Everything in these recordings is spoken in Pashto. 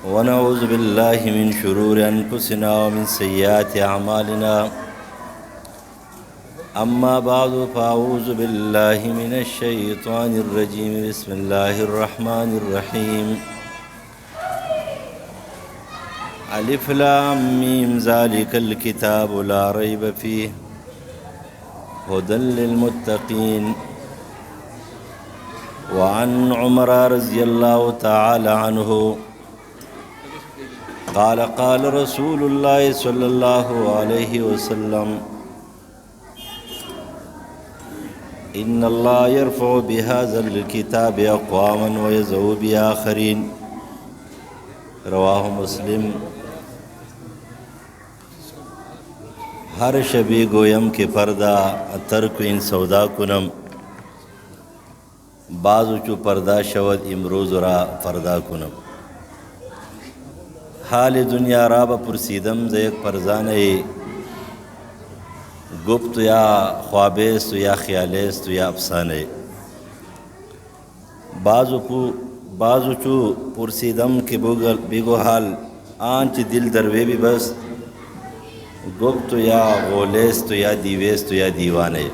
ونعوذ بالله من شرور أنفسنا ومن سيئات أعمالنا. أما بعد فأعوذ بالله من الشيطان الرجيم. بسم الله الرحمن الرحيم. ألف لام ميم ذلك الكتاب لا ريب فيه هدى للمتقين. وعن عمر رضي الله تعالى عنه قال قال رسول الله صلى الله عليه وسلم إن الله يرفع بهذا الكتاب أقواما ويذو بآخرين. رواه مسلم. ہر شبی گویم کے پردہ ترک ان سودا کنم بعضو چو پردہ شود امروز را فردا کنم. حال دنیا را با پرسیدم زیک پرزانے گپت یا خوابیست یا خیالیست یا افسانے. بعضو چو پرسیدم کہ بگو حال آنچ دل دروے بھی بس گپت یا غولیست یا دیویست یا دیوانے.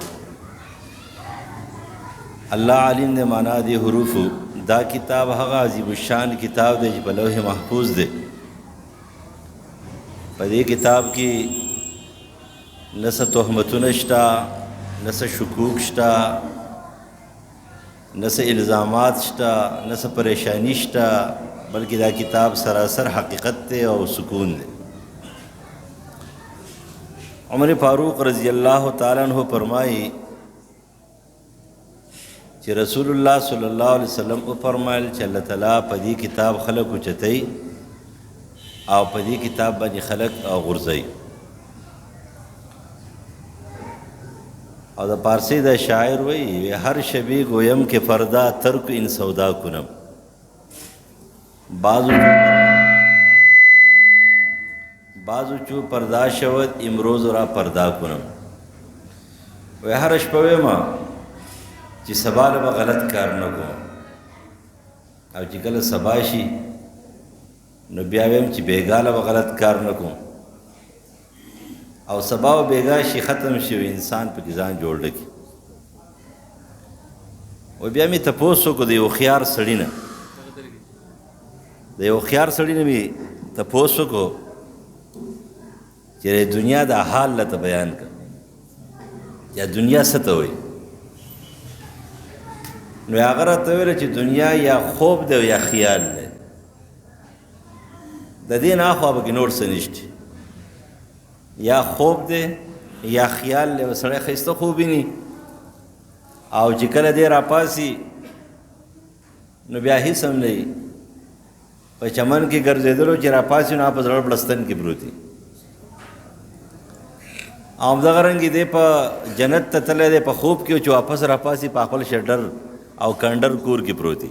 اللہ علیم دے مانا دے حروف دا کتاب حقا عظیم الشان کتاب دے جب لوح محفوظ دے. پدی کتاب کی نسا تہمتنشتا نسا شکوکشتا نسا الزامات شتا نسا پریشانیشتا بلکہ دا کتاب سراسر حقیقت دے اور سکون دے. عمر فاروق رضی اللہ تعالیٰ عنہ فرمائی کہ رسول اللہ صلی اللہ علیہ وسلم کو فرمائل کہ اللہ تعالیٰ پدی کتاب خلق کو چتئی او پدی کتاب بنی خلق او غرزئی. او دا پارسی دا شاعر وی ہر شبی گویم کے فردا ترک ان سودا کنم بعضو چو پردا شود امروز را پردا کنم. وی ہر شپوی ما چی سبا لبا غلط کار نکو او چی کل سباشی نو بیاویم چی بیگا لبا غلط کار نکو او سبا و بیگا شی ختم شو انسان پا کزان جوڑ لکی. و بیامی تپوسو کو دیو خیار سڑینا می تپوسو کو چیرے دنیا دا حال لتا بیان کر یا دنیا ستا ہوئی نو اگر تویل چی دنیا یا خوب دے یا خیال دے دا دین آخواب کی نور سنشتی یا خوب دے یا خیال دے وسڑے خیستو خوبی نی او چی کل دے را پاسی نو بیا ہی سم لئی پا چمن کی گرزے دلو چی را پاسی نو آپ زرڑ بلستن کی بروتی آم دغرنگی دے پا جنت تتلے دے پا خوب کیو چو واپس را پاسی پا خپل شڈر او کنڈر کور کی پروتی.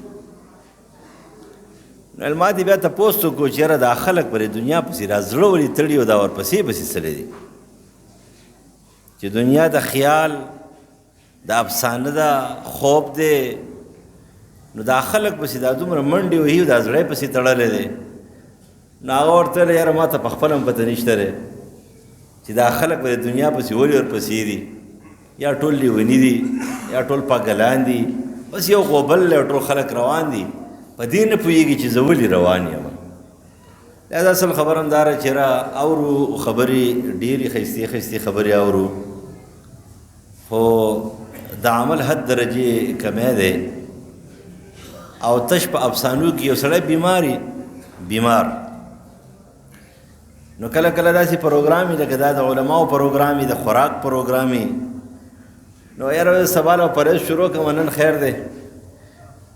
علماء دی بیا تا پوستو کو چیرہ دا خلق پر دنیا پسی را زلو ولی تڑیو دا اور پسی سلے دی چی دنیا دا خیال دا افسان دا خوب دے نو دا خلق پسی دا دومر منڈی ویو دا زلے پسی تڑلے دے نو آگا ورطلے یار ما تا پخپلم پتا نشتر ہے چی دا خلق پر دنیا پسی ولی اور پسی دی یا ټول لیونی دی یا ټول پاگلان دی بس یو غوبل لے ټول خلق روان دی پا دین پویگی چی زولی روانی اما. لہذا اصل خبرم دارا چرا اورو خبری ڈیری خیستی خبری اورو خو دا عمل حد درجے کمی دے او تش پا افسانو کی او سڑے بیمار نو کلا کلا دا سی پروگرامی لکه دا علماء پروگرامی دا خوراک پروگرامی نو یار سوال پرهیز شروع که منن خیر دے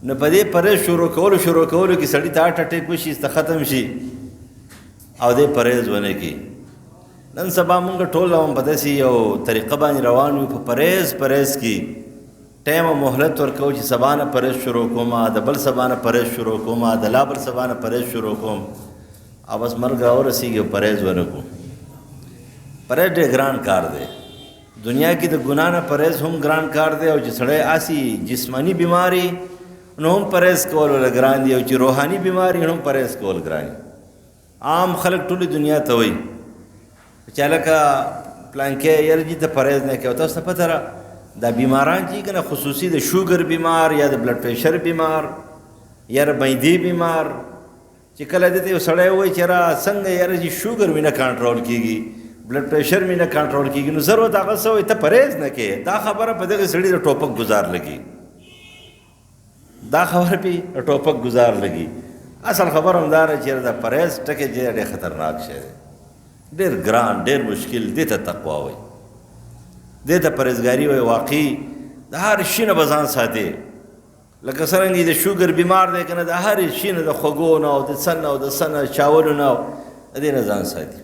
نو پا دے پرهیز شروع کولو کی سڑی تا ٹٹے کشی است ختم شی او دے پرهیز ونه کی. نن سبا مونږ ټول هم پته سی یو طریقه باندې روان یو په پرهیز کی ټایم او مهلت ورکو چې سبا نه پرهیز شروع کوم د بل سبا نه پرهیز شروع کوم د لا بل سبا نه پرهیز شروع کوم او بس مرګ راورسیږي پرهیز ونه کوم. پرهیز ډېر ګران کار دی. دنیا کی د گناہ نه پرهیز هم ګران کار دی او چې سړی آسی جسمانی بیماری نو هم پرهیز کول ول ګران دی او چې روحانی بیماری هم پرهیز کول ګران دی. عام خلک ټولې دنیا ته وایي چې هلکه پلانکې یاره جي ته پرهیز نه کوي. تاسو ته پته را دا بیماران چې که نه خصوصي د شوګر بیمار یا د بلډ پریشر بیمار یا د معدې بیمار چې کله دې ته یو سړی وایي چې یاره څنګه یاره چې شوګر مې نه کنټرول کېږي بلډ پریشر مې نه کنټرول کېږي نو زر ورته هغه څه وایي ته پرهیز نه کوې. دا خبره په دغه سړي د ټوپک ګزار لګي. دا خبره پې ټوپک گزار لګي. اصل خبر همدا ده چې د پرهیز ټکی چې ډېر خطرناک شی دی، ډېر ګران، ډېر مشکل. دې ته تقوا وایي، دې ته پرهیزګاري وایي. واقعي د هر شي نه به ځان ساتې. لکه څرنګه د شوګر بیمار دی که نه، د هر شي نه، د خوږو نه او د څه نه او د څه نه چاولو نه د دې نه ځان ساتي.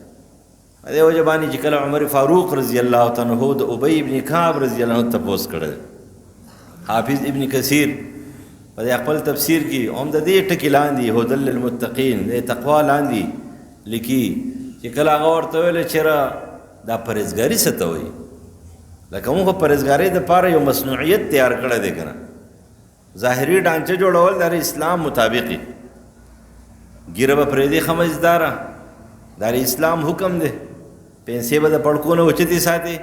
دې وجه باندې چې کله عمر فاروق رضی الله تعالی عنه د ابی ابن کعب رضی الله عنه تپوس کړی، حافظ ابن کثیر په دې خپل تفسیر کې هم د دې ټکي لاندې هدى للمتقین د تقوا لاندې لیکي چې کله هغه ورته ویل چېرې دا پرهیزګاري څه ته وایي. لکه موږ پرهیزګارۍ دپاره یو مصنوعیت تیار کړی دی که نه، ظاهري ډانچه جوړول د اسلام مطابق وي. ګیره به پرېږدي ښه مزداره، دا د اسلام حکم دی. پیسې به د پړکو نه اوچتې ساتي،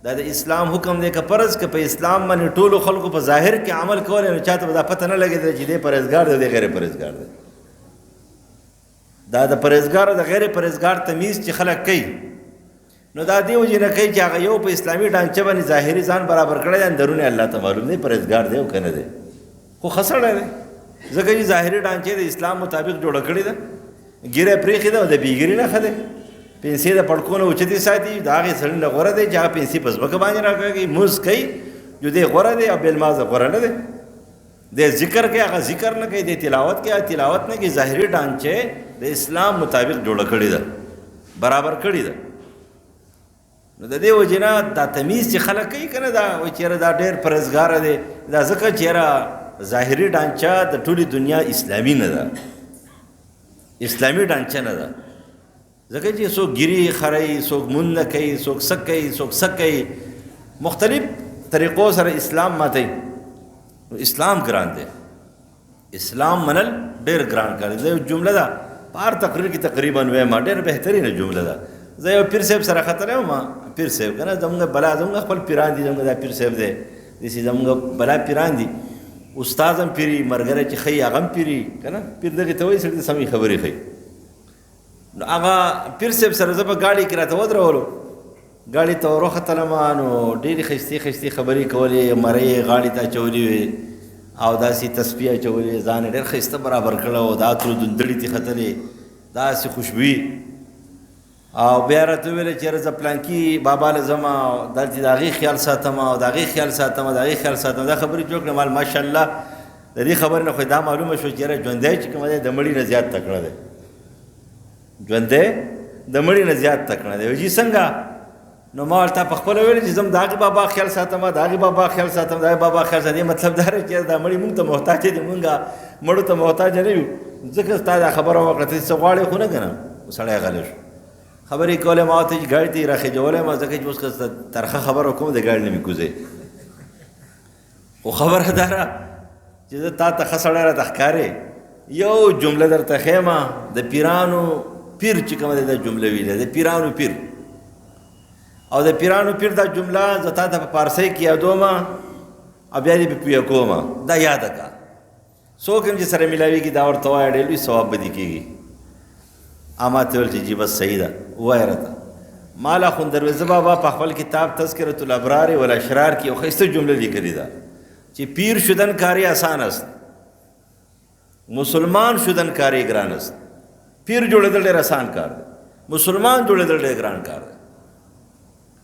دا د اسلام حکم دی. که فرض که په اسلام باندې ټولو خلکو په ظاهر کې عمل کولی نو چاته به دا پته نه لګېدله چې دی پرهیزګار دی دی غیر پرهیزګار دی. دا د پرهیزګار او د غیر پرهیزګار تمیز چې خلک کوي نو دا دې وجې نه کوي چې هغه یو په اسلامي ډانچه باندې ظاهري ځان برابر کړی دی، اندرونې الله ته معلوم دی پرهیزګار دی او که نه دی. خو ښه سړی دی ځکه چې ظاهري ډانچې د اسلام مطابق جوړه کړې ده. ګیره پرېښې ده او د بېګیري نه ښه دی. پیسې د پړکو نه اوچتې ساتي، د هغې سړي نه غوره دی چې هغه پیسې په ځمکه باندې راکاږي. مونځ کوي جو دی غوره دی او بېلمازه غوره نه دی. دی ذکر کوي هغه ذکر نه کوي، دی تلاوت کوي هغه تلاوت نه کوي. ظاهري ډانچې د اسلام مطابق جوړه کړې ده، برابر کړې ده. نو د دې وجې نه دا تمیز چې خلک کوي که نه، دا وایي چېرې دا ډېر پرهیزګاره دی. دا ځکه چېرې ظاهري ډانچه د ټولې دنیا اسلامي نه ده، اسلامي ډانچه نه ده. ځکه چې څوک ګیري خرئ، څوک مونځ نه کوي، څوک څه کوي، څوک څه کوي، مختلف طریقو سره اسلام ماتوي. نو اسلام ګران دی، اسلام منل ډېر ګران کار دی. زه یو جمله ده په هر تقریر کې تقریبا وایم، ډېر بهترینه جمله ده. زه یو پیر صاحب سره خطر یم، پیر صاحب که نه زموږ بلا زموږ خپل پیران دي، زموږ دا پیر صاحب دی، داسې زموږ بلا پیران دي. استاد هم پیري، ملګری چې ښایي هغه هم پیري که نه. پیر دغې ته وایي سړي ته سمې خبرې ښایي. نو هغه پیر صاحب سره زه په ګاډۍ کې راته ودرولو، ګاډۍ ته ور وختلمه نو ډېرې ښایستې ښایستې خبرې کولې، مرۍ یې غاړې ته اچولې وې او داسې تسبیح اچولې وې، ځان یې ډېر ښایسته برابر کړی و، د عطرو دندړې تې ختلې، داسې خوشبويي. او بیا راته وویل چې یاره زه پلانکي بابا له ځم او دلته د هغې خیال ساتم او د هغې خیال ساتم او د هغې خیال ساتم. دا خبرې جوړ کړم. ماشاءالله د دې خبرې نه خو دا معلومه شوه چې یاره ژوندی چې کومه دی د مړي نه زیات تکړه دی، ژوندی د مړي نه زیات تکړه دی. وایي څنګه؟ نو ما ورته په خپله ویل چې زه د هغې بابا خیال ساتم، د هغې بابا خیال ساتم، د هغې بابا خیال ساتم. مطلب دا دی چې دا مړي مونږ ته محتاج دي، مونږ مړو ته محتاج نه یو. ځکه ستا دا خبره وکړه ته څه غواړې خو نه که نه. سړی غلی شو. خبرې کولې ما ورته چې ګاډي ته یې راخېجولی ما، ځکه چې اوس که ترخه خبره کوم د ګاډي نه مې کوزئ. خو خبره دا ده چې زه تا ته ښه سړی راته ښکارې. یو جمله درته ښیمه، د پیرانو پیر چې کومه دی دا جمله ویلې، د پیرانو پیر. او د پیرانو پیر دا جمله زه تا ته په پارسۍ کې یادوم او بیا دې په پویه کوم. دا یاده کړه، څوک هم چې سره میلاویږي دا ورته وایه، ډېر لوی ثواب به دې کېږي. ما ته ویل چې جی بس صحیح ده ووایه راته. ما لا خندرویزه بابا په خپل کتاب تذکرة الابرار والاشرار کې یو ښایسته جمله لیکلې ده چې پیر شدن کاری آسان است، مسلمان شدن کاری ګران است. پیر جوړېدل ډېر آسان کار دی، مسلمان جوړېدل ډېر ګران کار دی.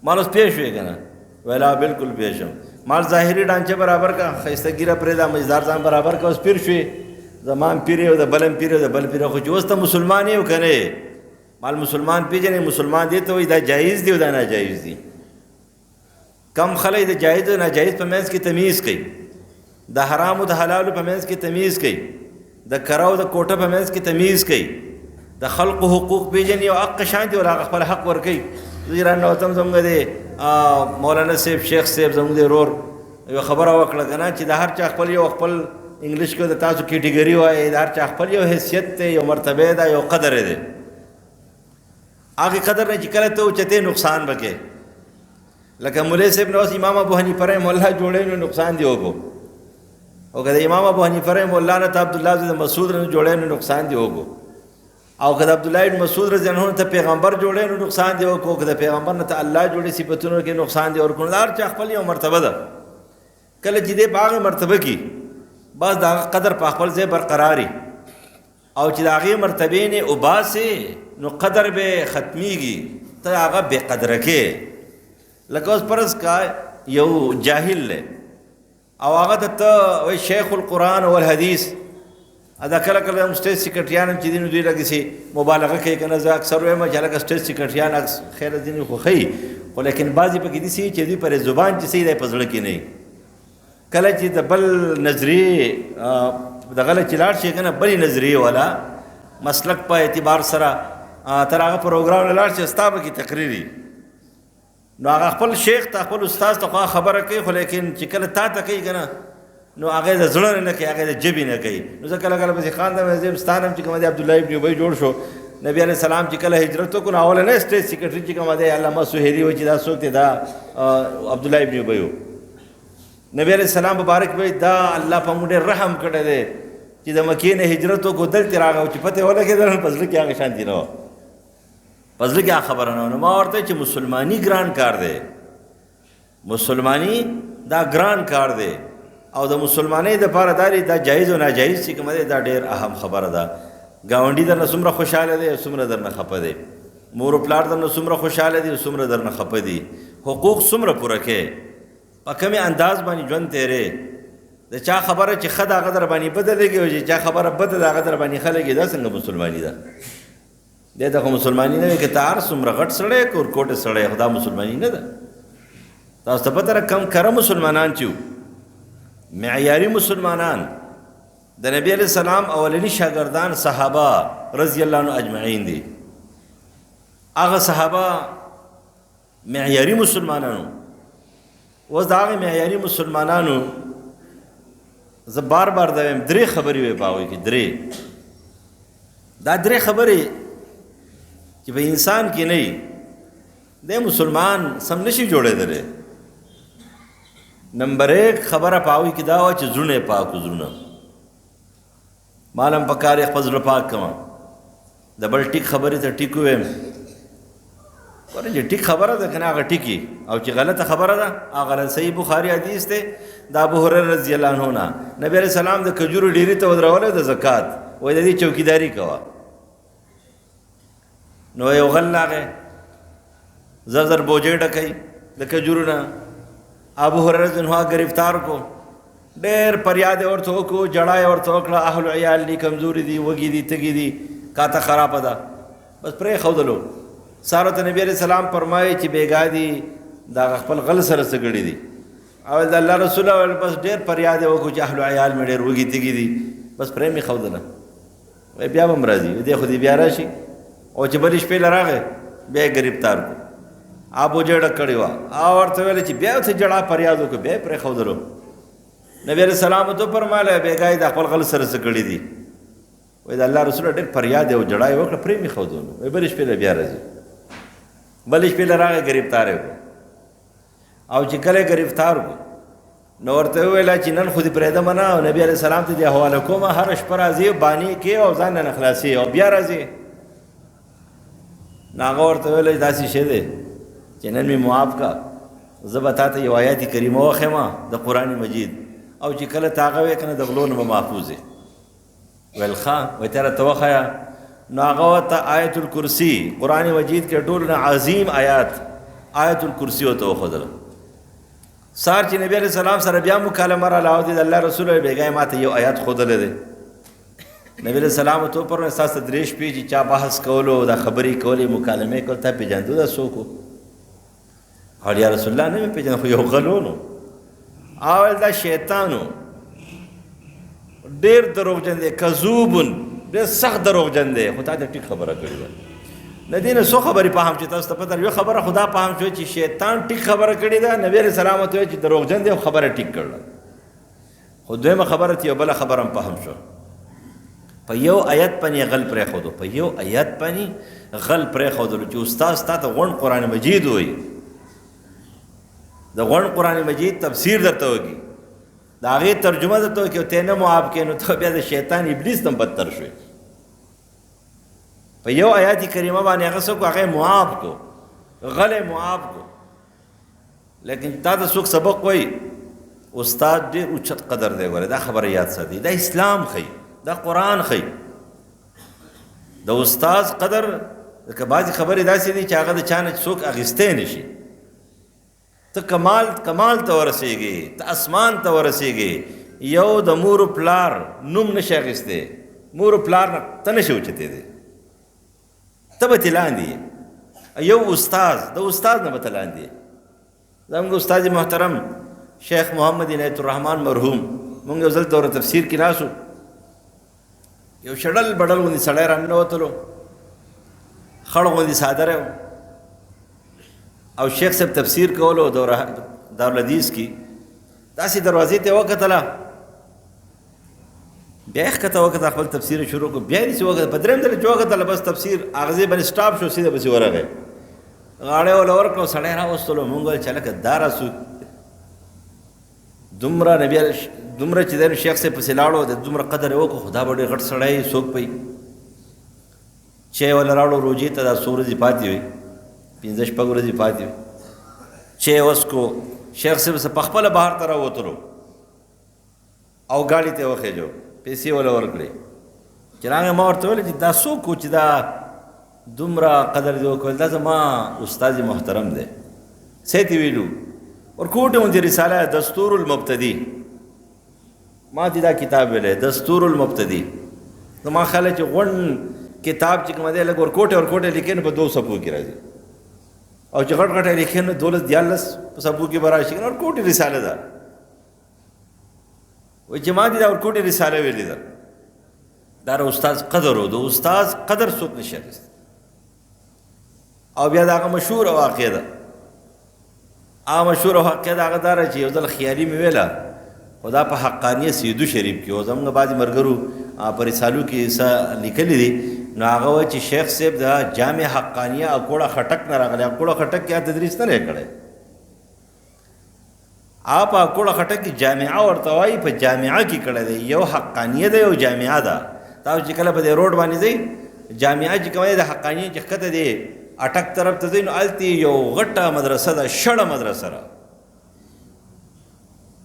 مال اوس پوه شوې که نه؟ ویلا بلکل پوه شم. مال ظاهري ډانچه برابر کړه، ښایسته ګیره پرېږده، مزدار ځان برابر کړه، اوس پیر شوې. زمان پیر یې او د بل هم پیر او د بل پیر. خو چې اوس ته مسلمان یې او که نه مال مسلمان پېژنې، مسلمان دې ته وایي دا جایز دی او دا ناجایز دی. کم خلک د جایز او ناجایز په منځ کې تمیز کوي، د حرام او د حلالو په منځ کې تمیز کوي، د کره او د کوټه په منځ کې تمیز کوي، د خلقو حقوق پېژني او حق شانتي او هغه خپل حق ورکوي. زه راننوتم زموږ دی مولانا صاحب شیخ صاحب زموږ دی ورور یوه خبره وکړه که نه چې د هر چا خپل یو خپل انګلیش کې د تاسو کیټګري وایي، د هر چا خپل یو حیثیت دی، یو مرتبه ده، یو قدر دی. هغه قدر نه چې کله ته اوچتې نقصان وکې. لکه مولوی صاحب نو اوس امام ابو حنیفه رحمه الله جوړې نو نقصان دی وکړو، او که د امام ابو حنیفه رحمه الله نه ته عبدالله بن مسعود نه جوړې نو نقصان دی وکړو، او که د عبدالله بن مسعود رضی الله عنه ته پیغمبر جوړې نو نقصان دی وکړو، که د پیغمبر نه ته الله جوړې صفتونو کې نقصان دی ورکړو. دا هر چا خپل یو مرتبه ده. کله چې دې په هغې مرتبه کې بس د هغه قدر په خپل ځای برقراري، او چې د هغې مرتبې نه وباسې نو قدر به ختمیږي، ته هغه بې قدره کې. لکه اوس فرض کا یو جاهل دی او هغه ته وایي شیخ القرآن والحدیث، دا کله کله سټیج سیکرټریان هم چې دي نو دوی لږ مبالغه کوي که نه. زه اکثر وایم چې هلکه سټیج سیکرټریان خیر ځینې خوښوي، خو لیکن بعضې پکې داسې چې دوی پر زبان چې څه دی په زړه کې نه وي. کله چې د بل نظریې دغه له چې لاړ شي که نه بلې نظریې والا مسلک په اعتبار سره تر هغه پروګرام نه لاړ شي ستا به کې تقریر، نو هغه خپل شیخ ته خپل استاذ ته خو خبره کوي، خو لیکن چې کله تا ته کوي که نه نو هغه د زړه نه کوي، هغه د ژبې نه کوي. نو زه کله کله پسې خاندم زه ستان هم چې کوم دی عبدالله ابن ابی جوړ شو، نبی علیه السلام چې کله هجرت وکړو نو اولنی سټیج سیکرټري چې کوم دی علامه سهیلي وایي چې دا څوک دی، دا عبدالله ابن ابی و. نبی علیه السلام مبارک وایي دا الله په موږ ډېر رحم کړی دی چې د مکې نه هجرت وکړو دلته راغی او چې پته ولګېدل په زړه کې هغه شانتي نه وه، په زړه کې هغه خبره نه وه. نو ما ورته چې مسلماني ګران کار دی، مسلماني دا ګران کار دی، او د مسلمانۍ دپاره دا جایز او ناجایز چې کوم دی دا ډېر اهم خبره ده. ګاونډي درنه څومره خوشحاله دی او څومره درنه خفه دی، مور و پلار درنه څومره خوشحاله دي او څومره درنه خفه دي، حقوق څومره پوره کې، په کومې انداز باندې ژوند تېرې. د چا خبره چې ښه ده هغه در باندې بده لګي، او چې چا خبره بده ده هغه در باندې ښه لګي، دا څنګه مسلماني ده؟ دی ته خو مسلماني نه وي که ته هر څومره غټ سړی کورکوټه سړی، خو دا مسلماني نه ده. تاسو ته پته ده کم کره مسلمانان چې معیاري مسلمانان د نبی علیہ السلام اولنی شاگردان صحابه رضی الله عنه اجمعین دي. هغه صحابه معیاري مسلمانانو. اوس د هغې معیاري مسلمانانو زه بار بار دا وایم درې خبرې وې په هغوی کې، دا درې خبرې چې په انسان کې نه وي دی مسلمان سم نشي جوړېدلی. نمبر 1 خبره په هغوی کې دا وه چې زړونه یې پاک وو. زړونه مالم پکار یې خپل زړه پاک کړم، د بل ټیک خبرې ته ټیک ووایم. ګوره چې ټیک خبره ده که نه هغه ټیکي، او چې غلطه خبره ده هغه غلط. صحیح بخاري حدیث دی د ابو هریره رضی الله عنه نه نبی علیہ السلام د کجورو ډیري ته ودرولې د زکات، وایي د دې چوکیداري کوه. نو یو غل راغی زر زر بوجۍ ډکوي د کجورو نه، ابو هریره رضی الله عنه ګرفتار کو، ډېر فریاد یې ورته وکړو، جړا یې ورته وکړه، اهل عیال دي، کمزوري دي، وږي دي، تږي دي، کاته خرابه ده، بس پرېښودلو. سارو ته نبی علیہ السلام فرمایي چې بیګا دي دا خپل غل سره څه ګړي دي. اول د الله رسول ویل بس ډېر فریاد یې وکړو چې اهل عیال مې ډېر وږي تږي دي، بس پرې مې ښودله. وایي بیا به م راځي، دی خو دې بیا راشي. او چې بلې شپې له راغی بیا یې ګرفتار کړو، ابو جړه کړې وه، او ورته ویل چې بیا ورته جړا فریاد وکړو، بیا یې پرېښودلو. نبی علیہ السلام ته فرمایله بیګا یې د خپل غل سره څه کړي دي. وایي د الله رسول ډېر فریاد یې او جړا یې وکړه، پرې مې ښودلو. وایي بلې شپې له بیا راځي، بلې شپې له راغی ګرفتار یې کړو. او چې کله ګرفتار کړو نو ورته وویله چې نن خو دې پرېږدم نه، او نبي علیه السلام ته دې حواله کومه، هره شپه راځي بانې کې او ځان نه خلاصي او بیا راځي. نو هغه ورته ویله داسې شی دی چې نن مې معاف کا، زه به تا ته یو آیات کریمه وښیم د قرآن مجید، او چې کله ته هغه ویې که نه د غلو نه به محفوظ یې. ویل ښه، وایي ته راته وښیه. نو هغه ورته آیت الکرسي، قرآن مجید کې ټول نه عظیم آیات آیت الکرسي ورته وښودله. سار چې نبی علیہ السلام سره بیا مکالمه را لاودې د الله رسول بیګا یې ما ته یو آیات ښودلی دی. نبی علیہ السلام ورته وفرمایل ستاسو ته 3 شپې چې چا بحث کولو، دا خبرې کولې، مکالمې کول، تا پېژندو دا څوک و؟ او یا رسول الله نه مې پېژنم، خو یو غل و نو. او دا شیطان و، ډېر دروغجن دی، کذوبن، ډېر سخت دروغجن دی، خو تا ته ټیک خبره کړې ده. د دې نه څو خبرې فهم چې تاسو ته پته یوه خبره خدا فهم شوه چې شیطان ټیک خبره کړې ده، نبي علیه السلام ورته وایي چې دروغجن دی او خبره ټیک کړله. خو دویمه خبره یو بله خبره هم فهم شوه په یو آیت باندې غل پرېښودو، په یو آیت باندې غل پرېښودلو چې استاد ستا ته غونډ قرآن مجید وایي، د غونډ قرآن مجید تفسیر درته وکړي، د هغې ترجمه درته وکړي او ته نه معاف کړې، نو ته بیا د شیطان ابلیس نه بدتر شوې. په یو آیات کریمه باندې هغه څوک هغه معاف کو، غلی معاف کو. لیکن تا ته څوک سبق وایي، استاد ډېر اوچت قدر دی. ګوره دا خبره یاد ساتي، دا اسلام ښیي، دا قرآن ښیي. د استاد قدر، که بعضې خبرې داسې دي چې هغه د چا نه څوک اخیستی نه شي. ته کمال ته ورسېږې، ته اسمان ته ورسېږې، یو د مور و پلار نوم نشي اخیستی، مور و پلار نه ته نشي اوچتېدی، ته به تې لاندې یې. یو استاد، د استاد نه به ته لاندې یې. زموږ استاد محترم شیخ محمد عنایت الرحمن مرحوم، مونږ یو ځل دوره تفسیر کې ناست وو، یو شډل بډل غوندې سړی راننوتلو، خړ غوندې څادری و، او شیخ صاحب تفسیر کولو دارالحدیث کې. داسې دروازې ته یې وکتله، بیا یې ښکته وکتله، خپل تفسیر یې شروع کړو، بیا یې داسې وکتله، په درېیم ځل چې وکتله بس تفسیر هغه ځای باندې سټاپ شو، سیده پسې ورغی، غاړې وله ورکړو، سړی راوستلو. مونږ ویل چې هلکه دا راسو دومره نبي دومره چې دی شیخ صاحب پسې لاړو، د دومره قدر یې وکړو، خو دا به ډېر غټ سړی څوک پی. چای وله راوړو، روژې ته دا څو ورځې پاتې وي، 5-6 ورځې پاتې وي. چای وڅکو، شیخ صاحب سه پخپله بهر ته راوتلو او ګاډي ته یې وخېجو، پیسې وله ورکړې. چې راغی ما ورته ویل چې دا څوک و چې دا دومره قدر دې وکړل؟ دا زما استاد محترم دی. څه یې ویلو؟ ورکوټه مونږ رساله دستور المبتدی، ما دې دا کتاب ویلی دستور المبتدی. زما خیال چې غونډ کتاب چې کوم دی لږ ورکوټه لیکي نو په 2 صفحو کې راځي، او چې غټ غټ لیکي نو 12-14 صفحو کې به راشي. ورکوټه رساله ده، وایي چې ما دې دا ورکوټه رساله ویلې ده. دا استاد قدر و، د استاد قدر څوک نشي اخیستی. او بیا د هغه مشهوره واقعه ده، هغه مشهوره واقعه د هغه دا ده چې یو ځل خیالي مې ویله، خو دا په حقانیه سیدو شریف کې و. زموږ بعضې ملګرو په رسالو کې څه لیکلي دي، نو هغه وایي چې شیخ صاحب د جامع حقانیه اکوړه خټک نه راغلی. اکوړه خټک کې تدریس نه دی کړی، هغه په اکوړه خټک کې جامعه ورته وایي، په جامعه کې کړی دی. یو حقانیه ده، یو جامعه ده. تاسو چې کله په دې روډ باندې ځئ، جامعه چې کوم دی د حقانیه چې ښکته دی اټک طرف ته ځئ، نو هلته یو غټه مدرسه ده، شړه مدرسه ده،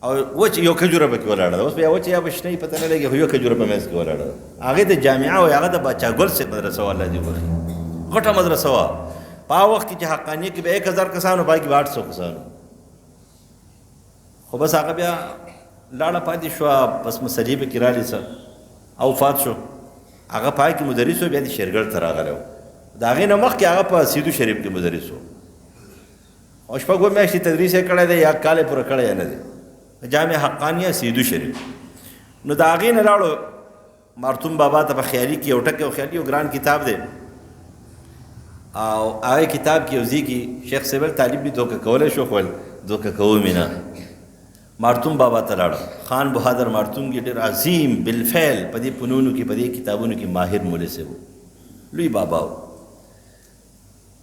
او وچ یو کجوره پکې ولاړه ده. اوس بیا وچ یا به شنه پته نه لګي، خو یو کجوره په منځ کې ولاړه ده. هغې ته جامعه وایي، هغه د باچا ګل صاحب مدرسه وه، الله دې وبخي، غټه مدرسه وه. په هغه وخت کې چې حقانیه کې به 1000 کسانو، پای کې به 800 کسانو. خو بس هغه بیا لاړه پاتې شوه، بس مسلې پکې رالې څه او وفات شو. هغه پای کې مدرس و، بیا د شیرګل ته راغلی و. د هغې نه مخکې هغه په سیدو شریف کې مدرس و، او 6 میاشتې تدریس یې کړی دی، یا کال یې پوره کړی نه دی، جامع حقانیه سیدو شریف. نو د هغې نه لاړو مارتوم بابا ته په خیالي کې یو ټکی او خیالي یو ګران کتاب دی، او هغه کتاب کې یو ځای کې شیخ صاحب طالب دې دوکه کولی شو، خو دوکه کوو مې نه. مارتوم بابا ته لاړم، خان بهادر مارتوم کې ډېر عظیم بالفعل په دې فنونو کې، په دې کتابونو کې ماهر مولوي صاحب و، لوی بابا و.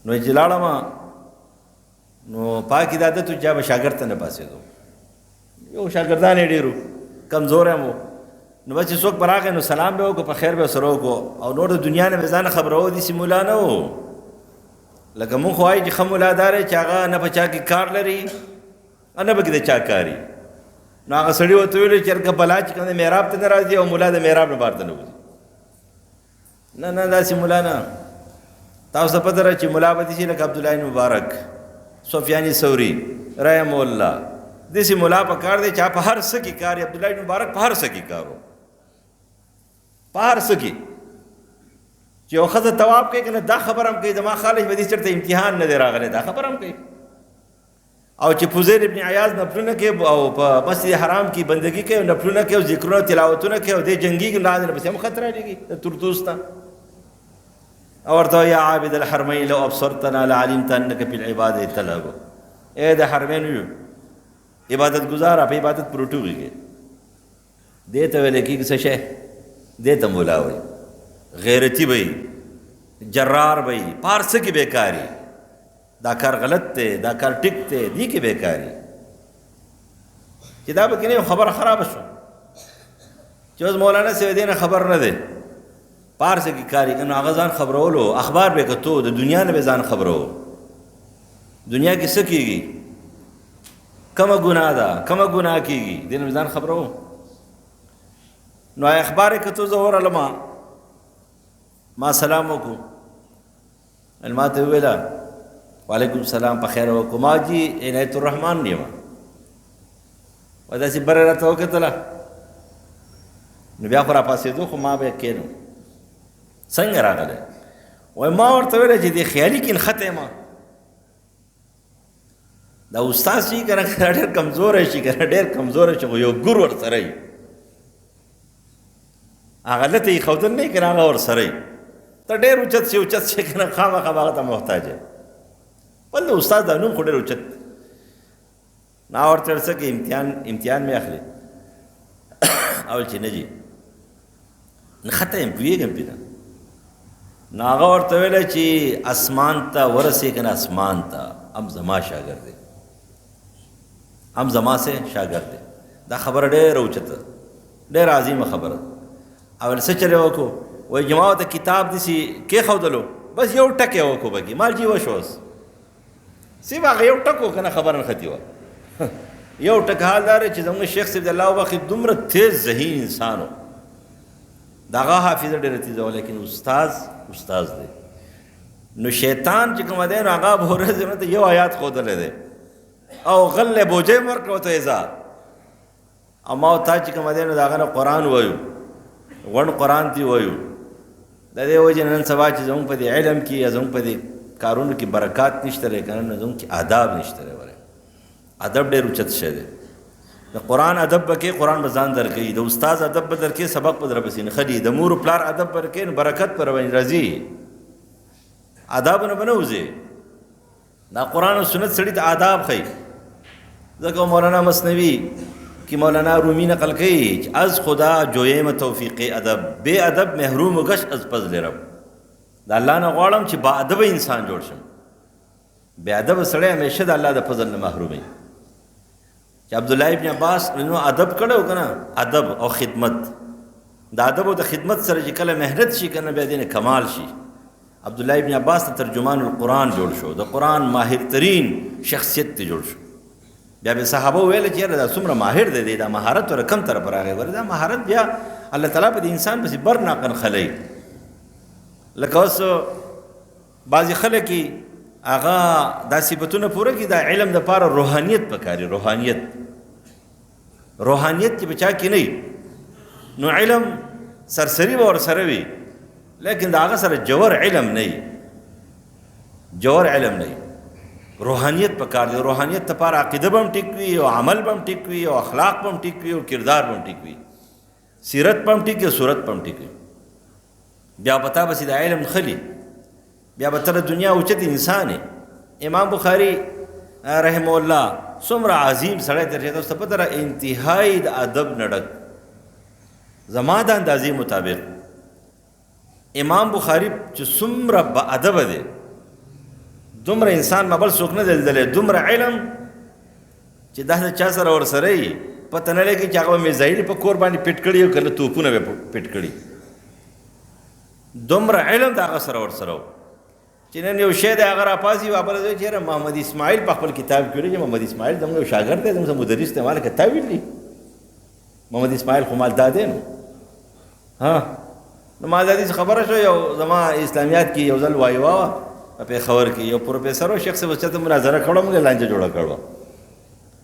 نو چې لاړم، نو پاک عادت و چې به شاګرد ته نه پاسېدو، یو شاګردان یې ډېر و، کمزوری هم و. نو بس چې څوک به راغی نو سلام به وکړو، په خیر به ورسره وکړو، او نور د دنیا نه مې ځان خبرو، داسې ملا نه و. لکه مونږ خو وایي چې ښه ملا دا دی چې هغه نه په چا کې کار لري، نه به کې د چا کاري. نو هغه سړي ورته ویلو چې هلکه بلا چې کوم دی محراب ته نه راځي، او ملا د محراب نه بهر ته نه وځي. نه داسې ملا نه. تاسو ته پته ده چې ملا به داسې لکه عبدالله بن مبارک، سفیان ثوری رحمه الله، داسې ملا په کار دی چې په هر څه کې کار. عبدالله بن مبارک په هر څه کې کار و، په هر څه کې. چې یو ښځه طواف کوي که نه، دا خبر هم کوي زما خالص به دې چېرته امتحان نه دی راغلی، دا خبر هم کوي. او چې فضیل ابن عیاض نفلونه کوي، او په مسجد حرام کې بندګي کوي، او نفلونه کوي، او ذکرونه تلاوتونه کوي، او دې جنګېږي، نو هغې نه پسې هم خط رالیږي د تردوس ته. او ورته یا عابد الحرمین لو ابصرتنا لعلمت انک فی العبادة تلهب. اے د حرمینو عبادت گزاره، په عبادت پروټوږي کې دې ته ویل کېږي څه شی؟ دې ته مولا وایي. غیرتی به وي، جرار به وي، په هر څه کې بیکاري. دا کار غلط دی، دا کار ټیک دی، دې کې بیکاري. چې دا به کې نه خبره خرابه شوه چې اوس مولانا صاحب دې نه خبر نه دی، په هر څه کې کاري که نو هغه ځان خبرولو، اخبار به یې کتو، د دنیا نه به ځان خبرو. دنیا کې څه کېږي، کومه ګناه ده، کومه ګناه کېږي، دې نه به ځان خبرو. نو اخبار یې کتو، زه ورغلم، ما سلام وکړو، ما ته وویله وعلیکم السلام، په خیر وکړو. ما جي عنایت الرحمن یم. و داسې بره راته وکتله، نو بیا خو راپاڅېدو، خو ما به کښېنم. څنګه راغلی؟ وایي ما ورته ویله چې دې خیالي کې نښتی یم. دا استاد چې که نه ډېر کمزوری شي، که نه ډېر کمزوری شي، خو یو ګور ورسره وي. هغه لته یې ښودل نه وي که نه هغه ورسره وي. ته ډېر اوچت شي، اوچت شي که نه خامخا به هغه ته محتاج یې. بل د استاد دا نوم خو ډېر اوچت. ما ورته ویل څه کې امتحان مې اخلي؟ اول چې نه جي نښتی یم، پوهېږم پرې نه. نو هغه ورته ویله چې اسمان ته ورسې که نه اسمان ته، هم زما شاګرد دی، هم زما سه شاګرد دی. دا خبره ډېره اوچته، ډېره عظیمه خبره. اول څه چلې وکړو؟ وایي چې ما ورته کتاب داسې کېښودلو، بس یو ټک یې وکړو پکې، مال جي وشو اوس صرف هغه یو ټک و که نه خبره نښتې وه. یو ټک حال دا دی چې زموږ شیخ صاحب د الله وبخښي دومره تیز ذهین انسان و، د هغه حافظه ډېره تیزه وه، لیکن استاز دی. نو شیطان چې کومه دی نو هغه به ورځې نه ته یو آیات ښودلی دی او غل بوجۍ مې ورکړه ورته ایزا، او ما تا چې کومه دی نو د هغه نه قرآن وایو، غونډ قرآن تی وایو. د دې وجې نن سبا چې زموږ په دې علم کې یا زموږ په دې کارونو کې برکات نشته دی، که نه نو زموږ کې آداب نشته دی. ادب ډېر اوچت شی دی. د قرآن ادب به کې قرآن به ځان درکوي، د استاد ادب به درکې سبق به در پسې نښلي، د مور و پلار ادب به درکې نو برکت به راباندې راځي، آدابونه به نه وځي. دا قرآن او سنت سړي ته آداب ښیي. ځکه مولانا مثنوي کې مولانا رومي نقل کوي چې از خدا جویم توفیق ادب، بے ادب محروم گشت از فضل رب. د الله نه غواړم چې با ادبه انسان جوړ شم. بے ادب سړی همیشه د الله د فضل نه محرومي. چې عبدالله ابن عباس نو ادب کړو که نه، ادب او خدمت. د ادب او د خدمت سره چې کله محنت شي که نه بیا دې کمال شي. عبدالله ابن عباس ته ترجمان القرآن جوړ شو، د قرآن ماهر ترین شخصیت ته جوړ شو. بیا به صحابه ویل چې یاره دا څومره ماهر دی، دا مهارت ور کم طرف راغی. ور دا مهارت بیا الله تعالی په دې انسان پسې بر ناقن خلی. لکه اوس بعضې خلک هغه دا صفتونه پوره کړي، دا علم دپاره روحانیت پکاري. روحانیت چې په چا کې نه وي نو علم سرسري به ورسره وي، لیکن د هغه سره جوور علم نه وي، جوور علم نه وي. روحانیت پکار دی. روحانیت دپاره عقیده به هم ټیک وي، او عمل به هم ټیک وي، او اخلاق به هم ټیک وي، او کردار به هم ټیک وي، سیرت به هم ټیک وي، صورت به هم ټیک وي. بیا به تا پسې د علم نښلي، بیا به ته د دنیا اوچت انسان یې. امام بخاري رحمه الله څومره عظیم سړی دی چې تاسو ته پته ده، انتهایی د ادب نه ډک. زما د اندازې مطابق امام بخاري چې څومره باادبه دی، دومره انسان ما بل څوک نه دی لیدلی، دومره علم چې دا د چا سره ورسره وي پته نه لګي چې هغه به میزایل په کور باندې پټ کړي او که نه توپونه به پټ کړي. دومره علم د هغه سره ورسره و چې نن یو شی دی هغه راپاڅي واپس وایي چې یاره محمد اسماعیل په خپل کتاب کې ویلي چې محمد اسماعیل زموږ یو شاګرد دی، زموږ مدرس دی. ما لکه تا ویلي محمد اسماعیل خو مال دا دی نو نو ما دا دې خبره شو. یو زما اسلامیات کې یو ځل وایوا وه په پېښور کې، یو پروفیسر و شیخ صاحب چاته مناظره کړې موږ لانجه جوړه کړې.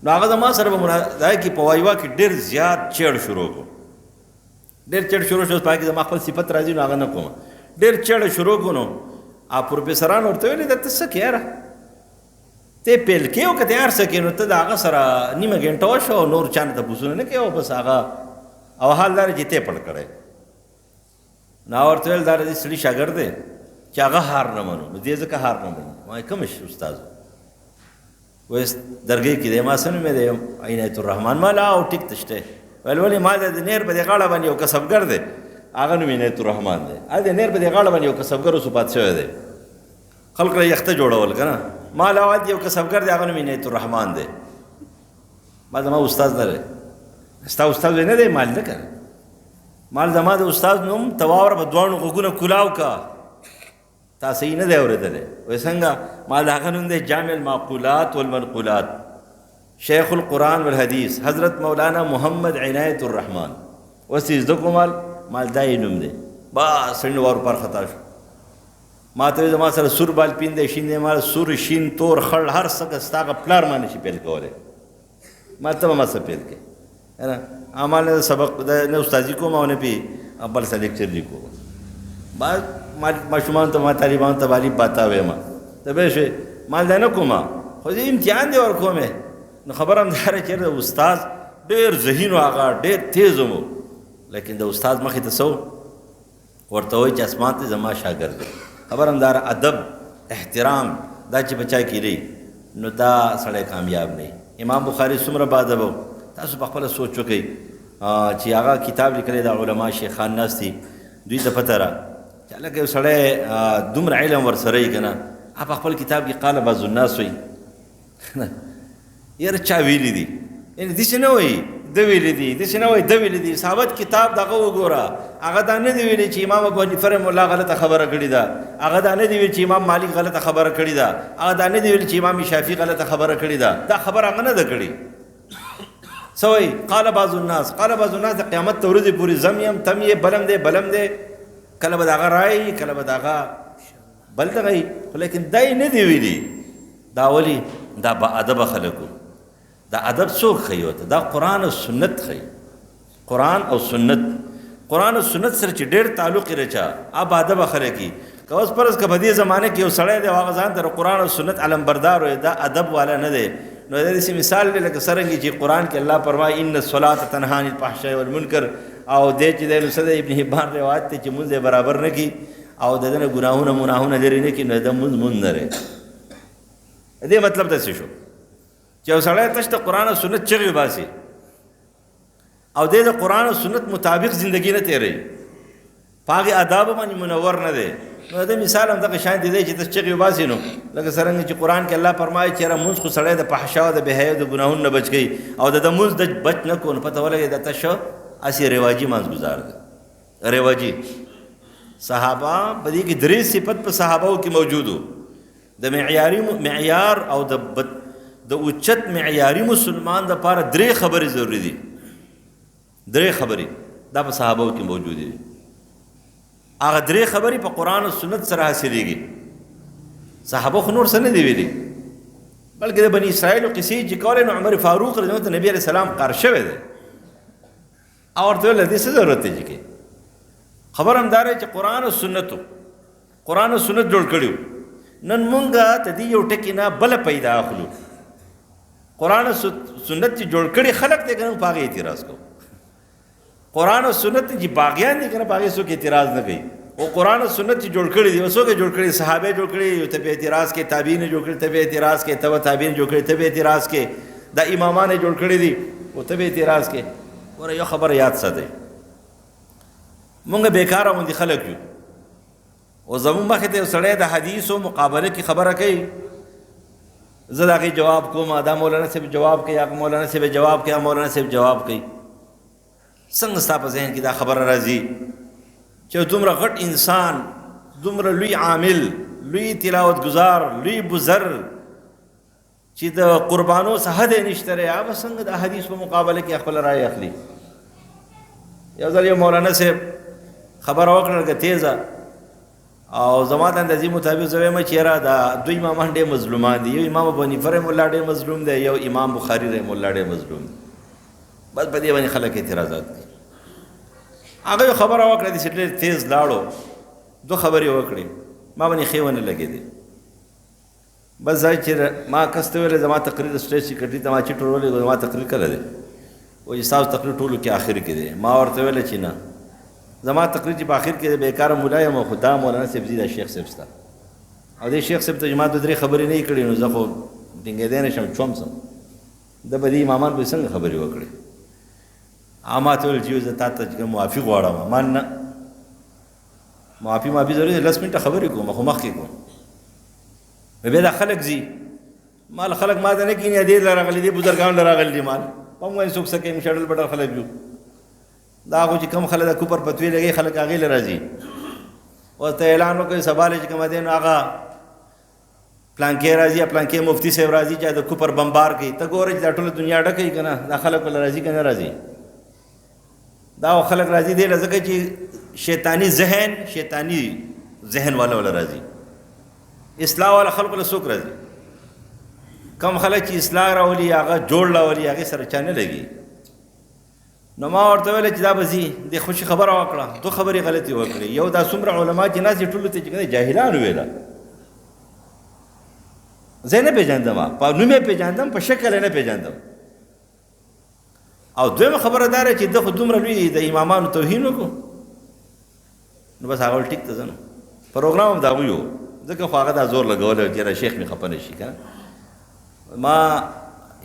نو هغه زما سره به مناظره کې په وایوا کې ډېر زیات چیړ شروع کړو، ډېر چیړ شروع شو. پای کې زما خپل صفت راځي نو هغه نه کوم، ډېر چیړ شروع کړو. نو پروفیسران ورته ویلې دا ته څه کې یاره، ته پیل کې او که ته هر څه کې نو ته د هغه سره نیمه ګنټه وشوه او نور چا نه تپوسونه نه کوې او بس هغه او حال دا چې ته پټ کړی. نو ورته ویل دا د دې سړي شاګرد دی چې هغه هار نه منو. نو دې ځکه هار نه منو. ما کوم شي استاد وایي درګۍ کې دی، ما څه نوم یې دی عنایت الرحمن. ما لا او ټیک ته شته. ویل ولې ما د نهر په دې غاړه باندې یو کسبګر دی، هغه نوم عنایت الرحمن دی. د نیر په دې غاړه باندې یو کسبګر اوس پات شوی دی، خلق را یخته جوړول که نه. ما لاواد یو کسبګر دی، هغه نوم عنایت الرحمن دی. ما زما استاد نه دی. ستا استاد نه دی؟ مال نه که مال زما د استاد نوم ته واوره په دواړو غوږونه کلاو کا، تا صحیح نه دی اورېدلی. وایي څنګه؟ ما د هغه نوم دی جامع المعقولات والمنقولات، شیخ القرآن والحدیث حضرت مولانا محمد عنایت الرحمن. اوس یې زده کړو مال دا یې نوم دی. بس سړي وار پر خطا شو. ما ته زما سره سور بالپین دی، شین دی، ما سور شین تور خړ هر څه ستا هغه پلار ما نشي پیل کولی. ما ته به ما څه پیل کوې نه ما نه سبق نه استادي کوم او نه پې بل څه لیکچر لیکو. بعد ماشومانو ته ما طالبانو ته والي باتا وایم ته به شوې ما دا نه کوم، خو زه امتحان دی ورکوم. نو خبره هم دا چې د استاد ډېر ذهین و، هغه ډېر تیز و، لیکن د استاد مخې ته څه ورته وایي چې اسمان ته زما شاګرد دی. خبر هم دا ادب احترام دا چې بچا کېږي نو دا سړی کامیاب نه. امام بخاري څومره باادبه و، تاسو په خپله سوچ وکئ چې هغه کتاب لیکلی د علما شیخان ناست دي، دوی ته پته را چې هلکه یو سړی دومره علم ورسره یي که نه، په خپل کتاب کې قال بعض الناس وایي یاره چا ویلي دي، یعنې داسې نه وایي ده ویلي دي، داسې نه وایي ده ویلي دي. صحابت کتاب دغه وګوره، هغه دا نه دی ویلي چې امام ابو حنیفه رحمه الله غلطه خبره کړې ده، هغه دا نه دی ویلي چې امام مالک غلطه خبره کړې ده، هغه دا نه دی ویلي چې امام شافعي غلطه خبره کړې ده. دا خبره هغه نه ده کړې. څه وایي؟ قال بعض الناس، قال بعض الناس د قیامت ته ورځې پورې زم یم تم یې بلم دی بلم دی، کله به د هغه رایي کله به د هغه بل دغه یي، خو لیکن دا یې نه دی ویلي. دا ولې؟ دا باادبه خلکو. دا ادب څوک ښیي ورته؟ دا قرآن او سنت ښیي. قرآن او سنت، قرآن او سنت سره چې ډېر تعلق یې رچا باادبه خلک یي. که اوس فرض که په دې زمانه کې یو سړی دی او هغه ځان ته د قرآن او سنت علمبردار وایي، دا ادب والا نه دی. نو دا داسې مثال دی لکه څرنګه چې قرآن کې الله فرمایي ان الصلاة تنهی عن الفحشاء والمنکر، او دی چې دی نو څه دی ابن حبان روایت دی چې مونځ یې برابر نه کړي او د ده نه ګناهونه مناهونه لرې نه کړي، نو د مونځ مونځ نه دی. دې مطلب داسې شو چې یو سړی تش د قرآن او سنت چغې وباسي او دی د قرآن او سنت مطابق زندګي نه تېروي، په هغې آدابو باندې منور نه دی. نو د مثال هم دغه شان دی چې ته چغې وباسي، نو لکه څرنګه چې قرآن کې الله فرمایي چې یاره مونځ خو سړی د فحشا او د بېحیا د ګناهونو نه بچ کوي او د مونځ د بچ نه کړو، نو پته ولګي دا تشه هسې رواجي مانځګزار دی. رواجي صحابه په دې کې درې صفت په صحابهو کې موجود و، د معیار او د اوچت معیاري مسلمان دپاره درې خبرې ضروري دي. درې خبرې دا په صحابهو کې موجود دي. هغه درې خبرې په قرآن او سنت سره حاصلېږي. صحابه خو نور څه نه دي ویلي، بلکې د بني اسرائیلو قصې چې کولې نو عمر فاروق رضی الله عنه نبي علیه السلام قار شوی دی او ورته ویل دې څه ضرورت دی چې خبر هم دا چې قرآن او سنت جوړ کړي. نن مونږ ته دې یو ټکي نه بله پیدا اخلو. قرآن او سنت چې جوړ کړي خلک دی که نه په هغې اعتراض کوو. قرآن او سنت چې باغیان دي که نه په هغې څوک اعتراض نه کوي. او قرآن او سنت چې جوړ کړي دي څوک یې جوړ کړي؟ صحابه جوړ کړي، ته به اعتراض کې، تابعین جوړ کړي ته به اعتراض کې، تبع تابعین جوړ کړي ته به اعتراض کې، دا امامان جوړ کړي دي او ته به اعتراض کې. ګوره یو خبره یاد ساتئ، مونږ بیکاره غوندې خلک یو او زمونږ مخې ته یو سړی د حدیثو مقابله کې خبره کوي، زه د هغې جواب کوم، دا مولانا صاحب جواب کوي، هغه مولانا صاحب جواب کوي، مولانا صاحب جواب کوي. څنګه ستا په ذهن کې دا خبره راځي چې دومره غټ انسان، دومره لوی عامل، لوی تلاوت گزار، لوی بزرگ چې د قربانو څه حد یې نشته دی، هغه څنګه د حدیث په مقابله کې خپله رایه اخلي؟ یو ځل یو مولانا صاحب خبره وکړه لکه تیزه او زما د اندازې مطابق زه وایم چې یاره دا دوی امامان ډېر مظلومان دي. یو امام ابو حنیفه رحمه الله ډېر مظلوم دی، یو امام بخاري رحمه الله ډېر مظلوم دی. بس په دې باندې خلک اعتراضات کوي. هغه یو خبره وکړه داسې ډېر تیز لاړو، دو خبرې وکړې، ما باندې ښې ونه لګېدې. بس ځای چې ما کس ته ویلې زما تقریر سټیج سیکرټري ته ما چیټ ورولېږو زما تقریر کله دی؟ وایي ستاسو تقریر ټولو کې آخر کې دی. ما ورته ویله چې نه، زما تقریر چې په آخر کې دی بېکاره ملا یم، خو دا مولانا صاحب زی دا شیخ صاحب سته او دې شیخ صاحب ته چې ما دوه درې خبرې نه یې کړې نو زه خو ټینګېدی نه شم، چوم سم. ده به دې امامان به څنګه خبرې وکړې؟ ما ته ویل چې زه تا ته موافق غواړم. ما نه، معافي ضروري ده 10 منټه خبرې کوم خو مخکې کوم بیا دا خلک ځي مال خلک ما ته نه کیني دې راغلي دي بزرګان راغلي دي مال هم وایي څوک سکه مشړل بټر خلک یو دا خو چې کم خلک د کوپر پتوی لګي خلک هغې له راځي او ته اعلان وکړي سبا چې کوم دی نو هغه پلانکې راځي پلانکې مفتی صاحب راځي چې د کوپر بمبار کوي ته ګورې چې دا ټوله دنیا ډکه کوي که نه دا خلک له راځي که نه راځي دا خلک راځي دی ځکه چې شیطاني ذهن والا ولا راځي اصلاح والا خلکو له څوک راځي کم خلک چې اصلاح راولي هغه جوړ راولي هغې سره چا نه لګي نو ما ورته ویل چې دا به ځي د خوشي خبره وکړه 2 خبرې غلطې وکړې یو دا څومره علما چې ناست دي ټولو ته چې جاهلان وویله زه یې نه پېژندم په نوم یې پېژندم په شکل یې نه پېژندم او دویمه خبره دا ده چې ده خو دومره لوی د امامانو توهین وکړو نو بس هغه ټیک ته ځه نو پروګرام هم د هغوی و ځکه خو هغه دا زور لګولی و چې یاره شیخ مې خفه نه شي که ما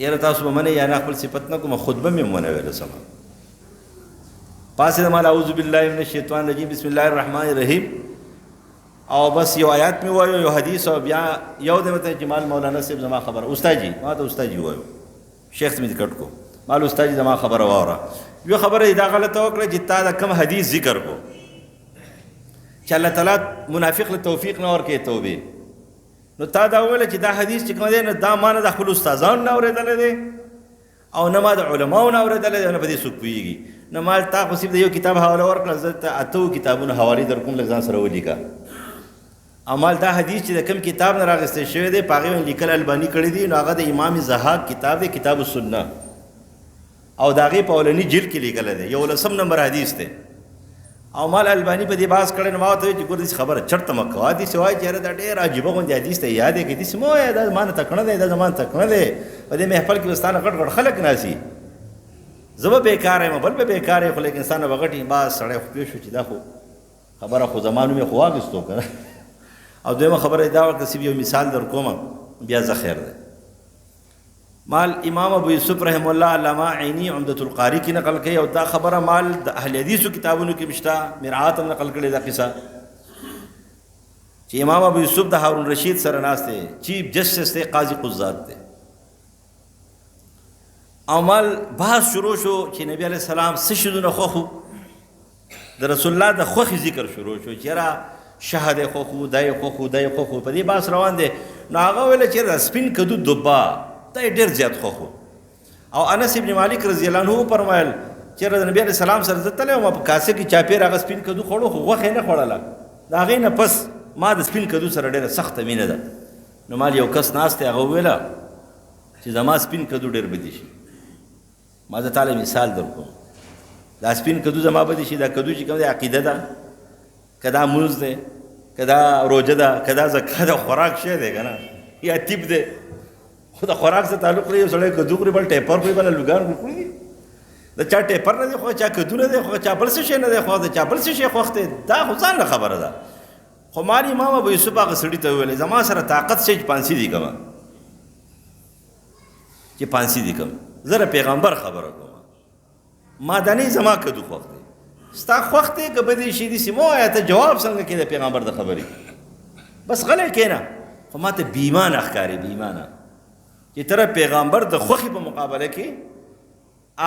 یاره تاسو به منئ یا نه خپل صفت نه کوم خطبه مې ونه ویله سمه پاسې مال اعوذ بالله من الشیطان الرجیم بسم الله الرحمن الرحیم او بس یو آیات مې وایو یو حدیث او بیا یو دی ورته چې مال مولانا صاحب زما خبره استاد جي ما ته استاد جي وایو شیخ مې کټ کو مال استاد جي زما خبره واوره یو خبره دا غلطه وکړه چې تا دا کم حدیث ذکر کو چې الله تعالی منافق له توفیق نه ورکړي توبه نو تا دا وویل چې دا حدیث چې کوم دی نو دا ما نه د خپلو استادانو نه اورېدلی دی او نه ما د علماو نه اورېدلی دی او نه په دې څوک پوهېږي نو ما تا خو صرف د یو کتاب حواله ورکړه زه ته 8 کتابونه حوالې در کوم لږ ځان سره ولیکه او مال دا حدیث چې د کوم کتاب نه راغستی شوی دی په هغې باندې لیکل الباني کړی دي نو هغه د امام ضحاک کتاب دی کتاب السنه او د هغې په اولني جلد کې لیکلی دی 11 نمبر حدیث دی او مال الباني په دې بحث کړی نو ما ورته وایي چې ګوره داسې خبره چرته مه کوه داسې وایي چې یاره دا ډېر عجیبه غوندې حدیث دی یاد یې کړي داسې مه وایه دا زما نه تکړه دی دا زما نه تکړه دی په دې محفل کې به ستا نه غټ غټ خلک ناستي زه به بېکاره یم بل به بېکاره یم خو لیکن ستا نه به غټ یم بس سړی خو پوه شو چې دا خو خبره خو زما نوم یې خو واخېستو که نه او دویمه خبره یې دا ورکړه صرف یو مثال در کومه بیا زه خیر دی مال امام ابو یوسف رحم الله علامه عینی عمدة القاری کې نقل کوي او دا خبره مال د اهل حدیثو کتابونو کې مشته مرعات هم نقل کړې دا قصه چې امام ابو یوسف د هارون رشید سره ناست دی چیف جسټس دی قاضي قضات دی او مال بحث شروع شو چې نبی علیه السلام څه شیزونه خوښو د رسول الله د خوښې ذکر شروع شو چې یاره شه دی خوښو دا یې خوښو دا یې خوښو په دې بحث روان دی نو هغه ویله چې یاره سپین کدو دوبا دا یې ډېر زیات خوښو او انس ابن مالک رضی الله عنه وفرمایل چې یاره د نبي علیه السلام سره زه تللی وم په کاسه کې چاپېر هغه سپین کدو خوړو خو غوښه یې نه خوړله د هغې نه پس ما د سپین کدو سره ډېره سخته مینه ده نو مال یو کس ناست دی هغه وویله چې زما سپین کدو ډېر بدي شي ما زه تاله مثال در کوم دا سپین کدو زما بدي شي دا کدو چې کوم دی عقیده ده که دا مونځ دی که دا روژه ده که دا زکات ده خوراک شی دی که نه یا تیب دی خو د خوراک سره تعلق لري یو سړی کدو خوري بل ټیپر خوري بل لوګان خوري د چا ټیپر نه دی خو چا کدو نه دی خو چا بل څه شی نه دی خو د چا بل څه شی خوښ دی دا خو ځان نه خبره ده خو مال امام ابو یوسف هغه سړي ته وویل زما سره طاقت شي چې پانسي دي کومه چې پانسي دي کوم زه د پیغمبر خبره کوم ما دا نه زما کدو خوښ دی ستا خوښ دی که بدې شي داسې مه وایه ته جواب څنګه کې د پیغمبر د خبرې بس غلی کښېنه خو ما ته بېایمانه ښکاري بېایمانه چې ته پیغمبر د خوښې په مقابله کې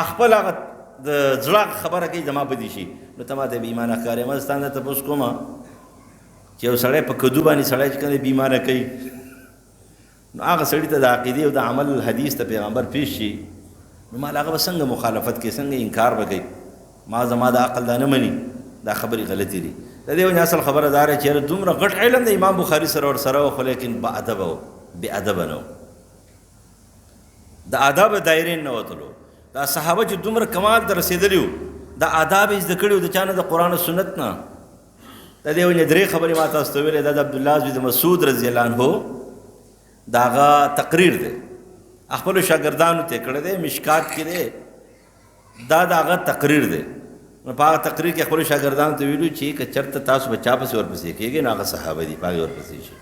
خپل هغه د زړه خبره کوي زما بدي شي نو ته ما ته بېایمانه ښکارې ما ستا نه تپوس کومه چې یو سړی په کدو باندې سړی چې کله بېایمانه کوي نو هغه سړي ته د عقیدې او د عمل حدیث ته پیغمبر پیش شي نو مال هغه به څنګه مخالفت کوي څنګه انکار به کوي ما زما د عقل دا نه مني دا خبرې غلطې دي د دې وجې اصل خبره دا چې دومره غټ علم د امام بخاري سره ورسره و خو لیکن باادبه و بېادبه نه و د آداب دایرې نه وتلو دا صحابه چې دومره کمال ته رسېدلي وو د آداب یې زده کړي وو د چا نه د قرآن او سنت نه د دې وجې 3 خبرې ما تاسو ته ویلې دا د عبدالله بن مسعود رضی الله عنه د هغه تقریر دی خپلو شاګردانو ته یې کړی دی مشکات کې دی دا د هغه تقریر دی نو په هغه تقریر کې خپلو شاګردانو ته ویلو چې که چېرته تاسو به چا پسې ورپسې کېږئ نو هغه صحابه دي په هغې ورپسې شي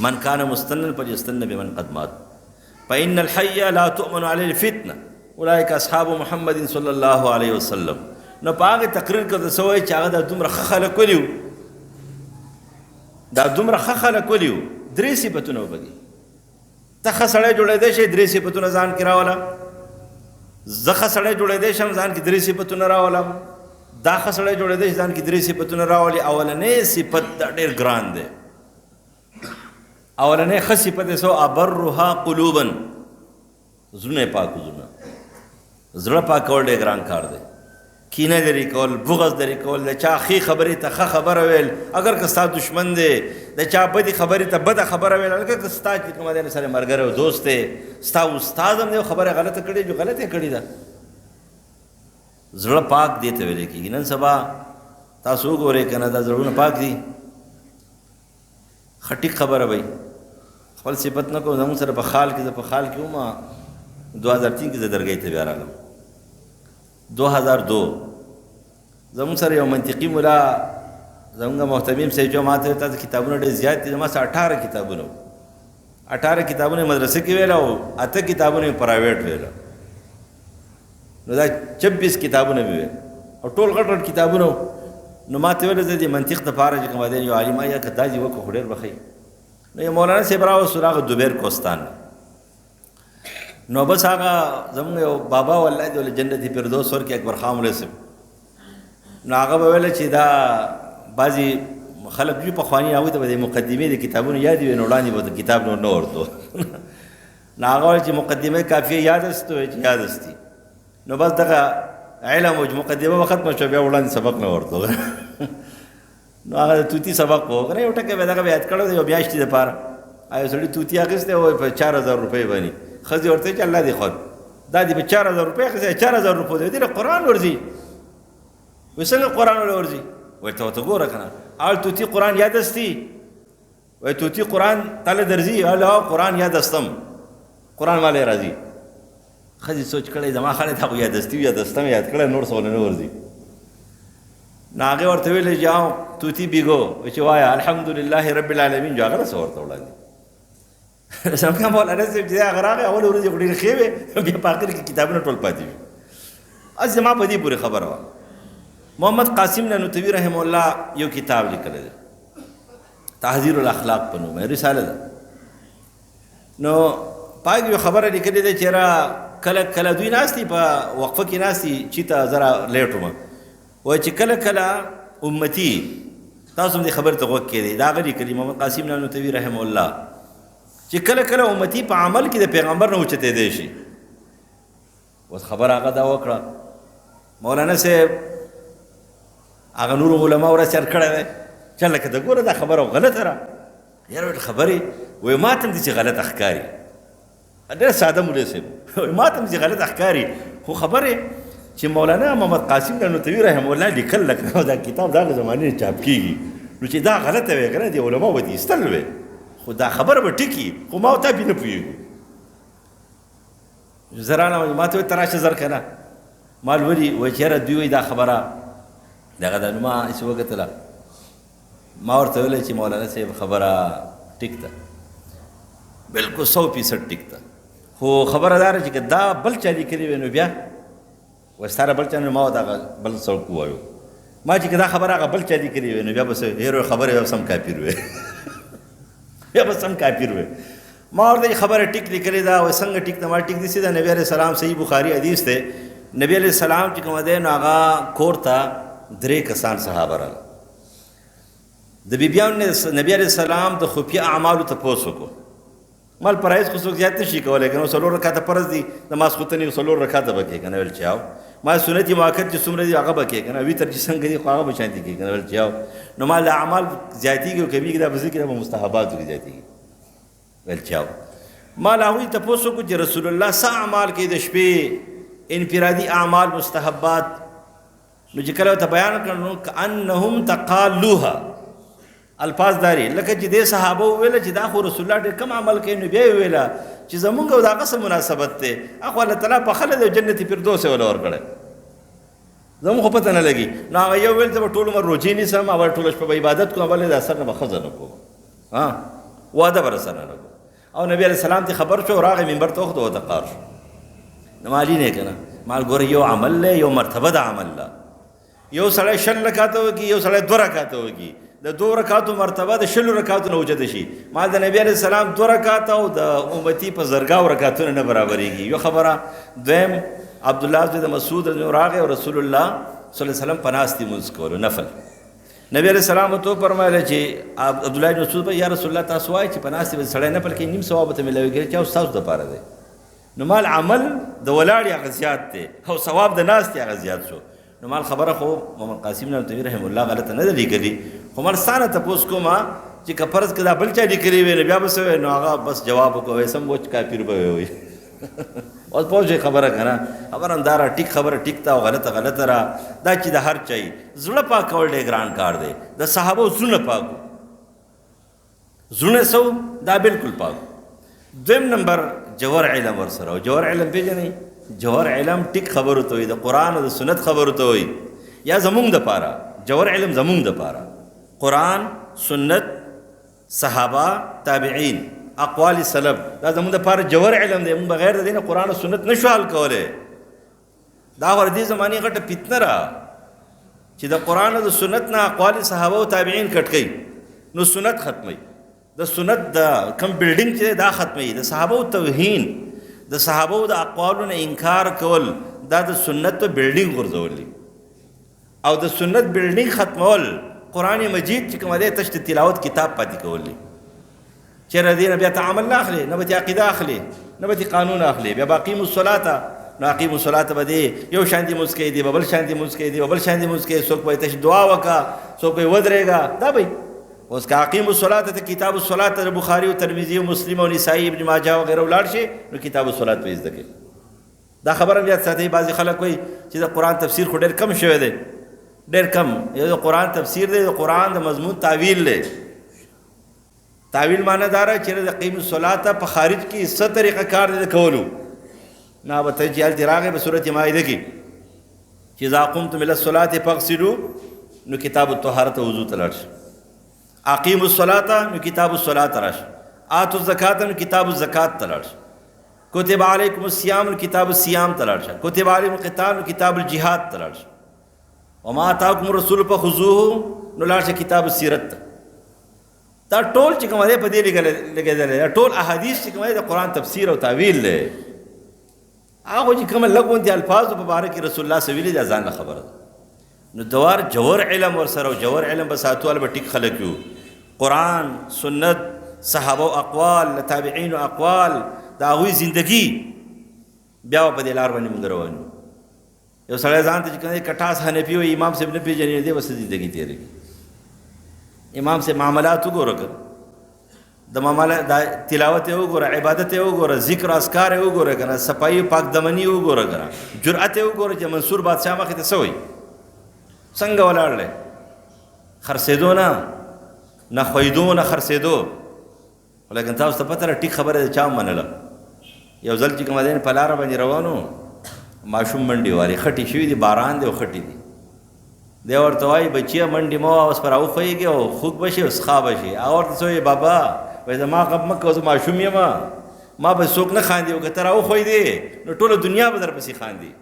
من کان مستنا فلیستن بمن قد مات فإن الحي لا تؤمن عليه الفتنه اولئک اصحاب محمد صلی الله علیه وسلم نو په هغې تقریر کې ورته څه وایي چې هغه دا دومره ښه خلک ولي وو دا دومره ښه خلک ولي وو؟ 3 صفتونه وبږي. ته ښه سړی جوړېدی شې 3 صفتونه ځان کې راوله. زه ښه سړی جوړېدی شم ځان کې 3 صفتونه راولم. دا ښه سړی جوړېدی شي ځان کې 3 صفتونه راولي. اولنی صفت دا ډېر ګران دی. اولنی ښه صفت یې سو ابرها قلوبا، زړونه یې پاک زړونه. زړه پاکول ډېر ګران کار دی. کینه لري کول، بغض لري کول، د چا ښې خبرې ته ښه خبره ویل، اگر که ستا دشمن دی، د چا بدې خبرې ته بده خبره ویل، اگر که ستا چې کومه دی سره ملګری او دوست دی، ستا استاد هم دی خبره غلطه کړې جو غلطه یې کړې ده. زړه پاک دې ته ویل کېږي. نن سبا تاسو وګورئ که نه دا زړونه پاک دي، ښه ټیک خبره وایي، خپل صفت نه کوم. زموږ سره په خال کې، زه په خال کې وم 2003 کې زه درګۍ ته بیا راغلم. 2002 زموږ سره یو منطقي ملا زموږ محتمیم صاحب جو ماته ته کتابونه ډېر زیات دي. زما سره 18 کتابونه وو. 18 کتابونه مدرسې کې ویله او 8 کتابونه پرایویټ ویله. نو دا 26 کتابونه مې ویل او ټول غټ غټ کتابونه وو. نو ما ته ویله زه د منطق دپاره چې کوم دی یو عالم یا که دا دې وکړو خو ډېر به ښه. نو یو مولانا صاحب راوستو هغه دوبیر کوستان. نو بس هغه زموږ یو بابا والله دې ولې جنت فردوس ورکړي اکبر خان مولوي صاحب. نو هغه به ویله چې دا بعضې خلک چې پخواني هغوی ته به د مقدمې د کتابونو یاد وي، نو وړاندې به د کتاب نه ورته. نو هغه ویل چې مقدمه کافیه یاد است، وایي چې یاد استی. نو بس دغه علم او مقدمه به ختمه شوه، بیا وړاندې سبق نه ورته. نو هغه د توتي سبق و که نه، یو ټکی به دغه به یاد کړی دی یو میاشتې دپاره. یو سړي توتي اخیستی وایي په 4000 روپۍ باندې. ښځې ورته وایي چې الله دې خود دا دې په 4000 روپۍ اخیستی، 4000 روپۍ دی، دې له قرآن ورځي. وایي څنګه قرآن ولې ورځي؟ وایي ته ورته ګوره که نه، اول توتي قرآن یاد استی؟ وایي توتي قرآن تله درځي؟ هو قرآن یاد استم، قرآن مالی راځي. ښځې سوچ کړی زما خاله تا خو یاد استی یاد استم یاد کړی، نور څه ونه ورځي. نو هغې ورته ویلې چې توتي بیګو، وایي چې وایه الحمدلله رب العالمین. جو هغه څه ورته وړاندې څنګه مولانا صاحب چې هغه راغی اول ورځې خو ډېرې ښې وې، بیا په اخر کې کتابونه ټول پاتې وي. اوس زما په دې پورې خبره وه. محمد قاسم نانوتوي رحم الله یو کتاب لیکلی دی، تحذیر الاخلاق په نوم رساله ده. نو پاک یو خبره لیکلې ده چې را کله کله دوی ناستي په وقفه کې ناستي چې ته زره لیټ وم، وایي چې کله کله امتي تاسو هم دې خبرې ته غوږ کېدئ. دا هغه لیکلي محمد قاسم نانوتوي رحم الله چې کله کله امتي په عمل کې د پیغمبر نه اوچتېدی شي. اوس خبره هغه دا وکړه مولانا صاحب هغه نور علماء ورسره کړی دی چې لکه د ګوره دا خبره غلطه را یاره خبرې وایي ما ته هم دې چې غلطه ښکاري. ډېر ساده مولوي صاحب وایي ما ته هم چې غلطه ښکاري، خو خبرې چې مولانا محمد قاسم نانوتوي رحم الله لیکل لکه دا کتاب د هغې زمانې نه چاپ کېږي، نو چې دا غلطه وی که نه دې علماء به دې ایستل وی، خو دا خبره به ټیکي، خو ما او تا بې نه پوهېږو. زه رانه ما ته وایي ته راشه زر که نه. ما لولي وایي چې یاره دوی وایي دا خبره دغه ده. نو ما هسې وکتله، ما ورته ویلی چې مولانا صاحب خبره ټیک ده، بلکل 100% ټیک ده، خو خبره دا ده چې که دا بل چا لیکلي وی نو بیا وایي ستا بل چا نه ما دغه بل څوک ووایو. ما چې که دا خبره هغه بل چا لیکلي وی نو بیا به هېرو خبرې بیا به سم کافر وی بیا به سم کافر وی. ما ورته خبره ټیک لیکلې ده. وایي څنګه ټیک ده؟ ما ټیک داسې ده، نبي علیه السلام صحیح بخاري حدیث دی، نبي علیه السلام چې کومه دی نو هغه کور ته 3 کسان صحابه راغله. د بیبیانو نه نبي علیه السلام د خفیه اعمالو تپوس وکړو. مال فرایض خو څوک زیات نه شي کولی که نو 4 رکعته فرض دي، د ماسخوتنې 4 رکعته به کېږي که نه. ویل چې ما سنت مؤکد چې څومره دي هغه به کېږي که نه، ویتر چې څنګه دي خو هغه به شانتي کېږي که نه. ویل چې نو مال د اعمال زیاتېږي او کمیږي، دا به ذکر به مستحباتو کې زیاتېږي. ویل چې مال هغوی تپوس وکړو چې رسول الله څه اعمال کوي د شپې، انفرادي اعمال مستحبات. نو چې کله ورته بیان کړ نو کأنهم تقالوها، الفاظ داري لکه چې دې صحابه وویله چې دا خو رسول الله ډېر کم عمل کوي، نو بیا یې وویله چې زمونږ او د هغه څه مناسبت دی، هغه الله تعالی پخلی دی جنت فردوس یې وله ورکړی، زمونږ خو پته نه لګي. نو هغه یو ویل زه به ټول عمر روجې نیسم، اول ټوله شپه به عبادت کوم، اول د اثر نه به ښځه نه کوم، واده به راسره نه کوم. او نبي علیه السلام ته خبر شو، راغی منبر ته وخت ورته قار شو. نو مالي نه که نه، مال ګوره یو عمل دی، یو مرتبه د عمل ده. یو سړی 6 رکعاته وکړي، یو سړی 2 رکعاته وکړي، د 2 رکعاتو مرتبه د 20 رکعاتو نه اوچته شي. ما د نبی علیه السلام 2 رکعات او د امتی په زرګاو رکعاتونه نه برابرېږي. یو خبره. دویم عبدالله بن مسعود راغی او رسول الله صلی الله علیه وسلم په ناستې لمونځ کولو نفل. نبی علیه السلام ته فرمایله چې عبدالله بن مسعود یا رسول الله تاسو وایئ چې په ناستې به سړی نفل کوي نیم ثواب ته ملاویږي چې ستاسو دپاره دی. نو مال عمل د ولاړې هغه زیات دی او ثواب د ناستې هغه زیات شو. نو مال خبره خو محمد قاسم نانوتوي رحم الله غلطه نه ده لیکلي، خو مال ستانه تپوس کوم چې که فرض که دا بل چا لیکلي وی نو بیا به څه وی، نو هغه بس جواب وکړو سم وچ کافر به وی. اوس پوه شئ خبره که نه، خبره همداره ټیک خبره ټیک ته او غلطه غلطه را. دا چې د هر چا زړه پاکول ډېر ګران کار دی. د صحابو زړونه پاکو، زړونه سو دا بالکل پاکو. دویم نمبر جوهر علم ورسره. او جوهر علم پیژنئ؟ جوهر علم ټیک خبرو ته وي، د قرآن او د سنت خبرو ته وي، یا زمونږ دپاره جوهر علم زمونږ دپاره قرآن، سنت، صحابه، تابعین، اقوال سلف، دا زمونږ دپاره جوهر علم دی. موږ بغیر د دې نه قرآن او سنت نشو حل کولی. دا خو د دې زمانې غټه فتنه را چې د قرآن او د سنت نه اقوال صحابه او تابعین کټ کوي، نو سنت ختموي. د سنت د کم بلډینګ چې دا ختموي. د صحابه توهین، د صحابه د اقوالو نه انکار کول، دا د سنت په بلډینګ غورځول او د سنت بلډینګ ختمول قرآن مجید چې کوم دی تش د تلاوت کتاب پاتې کول دي. چېرې دې نه بیا ته عمل نه اخلي، نه به دې عقیده اخلي، نه به دې قانون اخلي. بیا به اقیموا الصلاة، نو اقیموا الصلاة به دې یو شان دي لمونځ کوي، دی به بل شان دي لمونځ کوي، دی به بل شان دي لمونځ کوي. څوک به تش دعا وکړه، څوک به ودرېږه. دا به اوس که اقیموا الصلاة ته کتاب الصلاة د بخاري او ترمذي او مسلم او نسائی ابن ماجه او غیره ولاړ شي، نو کتاب الصلاة به زده کوي. دا خبره بیا ساتي. بعضې خلک وایي چې د قرآن تفسیر خو ډېر کم شوی دی، ډېر کم. یو د قرآن تفسیر دی، د قرآن د مضمون تعویل دی. تعویل معنی دا ده چې د اقیموا الصلاة په خارج کې څه طریقه کار دی د کولو. نه به ته چې هلته راغې په سورت مائده کې چې اذا قمتم الی الصلاة فاغسلوا، نو کتاب الطهارت وضو ته لاړ شي. اقیموا الصلاة، نو کتاب الصلاة ته راشي. آتوا الزکاة، نو کتاب الزکات ته لاړ شي. کتب علیکم الصیام، نو کتاب الصیام ته لاړ شي. کتب علیکم القتال، نو کتاب الجهاد ته لاړ شي. وما آتاکم الرسول فخذوه، نو لاړ شي کتاب السیرت ته. دا ټول چې کوم دی په دې لګېدلی، دا ټول احادیث چې کوم دی د قرآن تفسیر او تعویل دی. هغه چې کومه لږ غوندې الفاظو په باره کې رسول الله سویلي دا ځان له خبره ده. نو دوار جوهر علم ورسره او جوهر علم به ساتو به ټیک خلک یو. قرآن، سنت، صحابه او اقوال، تابعین او اقوال، د هغوی زندګي بیا په دې لار باندې موږ روان یو. یو سړی ځان ته چې کوم دی کټاس حنفي وایي، امام صاحب نه پېژني، دی به څه زندګي تېروي. امام صاحب معاملات وګوره، د معاملات تلاوت یې وګوره، عبادت یې وګوره، ذکر اذکار یې وګوره که نه، صفایي پاک دمني وګوره که نه، جرأت یې وګوره چې منصور بادشاه مخې ته څه وایي، څنګه ولاړ دی. خرڅېدو نه خویدو نه خرڅېدو. لیکن تاسو ته پته ده ټیک خبره د چا منله. یو ځل چې کوم دی په لاره باندې روانو، ماشوم منډې واري، خټې شوي دي، باران دی او خټې دي. دی ورته وایي بچیه منډې مه وه، اوس پر راوښویږي او خوږ به شي او څښا به شي. هغه ورته څه وایي بابا وایي زما غم مه کوه، زه ماشوم یم، ما به څوک نه خاندي، او که ته راوښویدې نو ټوله دنیا به درپسې خاندي.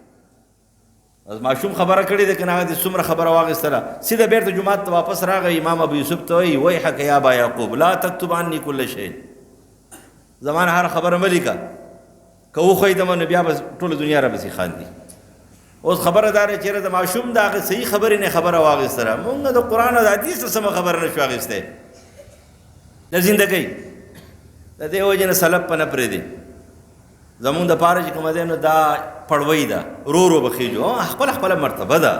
ماشوم خبره کړې ده که نه، هغه دې څومره خبره واخیستله. سیده بېرته جومات ته واپس راغی. امام ابو یوسف ته وایي ویحک یا ابا یعقوب لا تکتب عني کل شی، زما نه هر خبره مه لیکه، که وښویدمه نو بیا به ټوله دنیا راپسې خاندي. اوس خبره دا ده چېرې د ماشوم د هغې صحیح خبرې نه خبره واخیستله. مونږ د قرآن او د حدیث نه سمه خبره نه شو اخیستی د زندګۍ. د دې وجې نه سلف په نه پرېږدي. زمونږ دپاره چې کومه دی نو دا پړوی ده، ورو ورو به خېجو، خپله خپله مرتبه ده،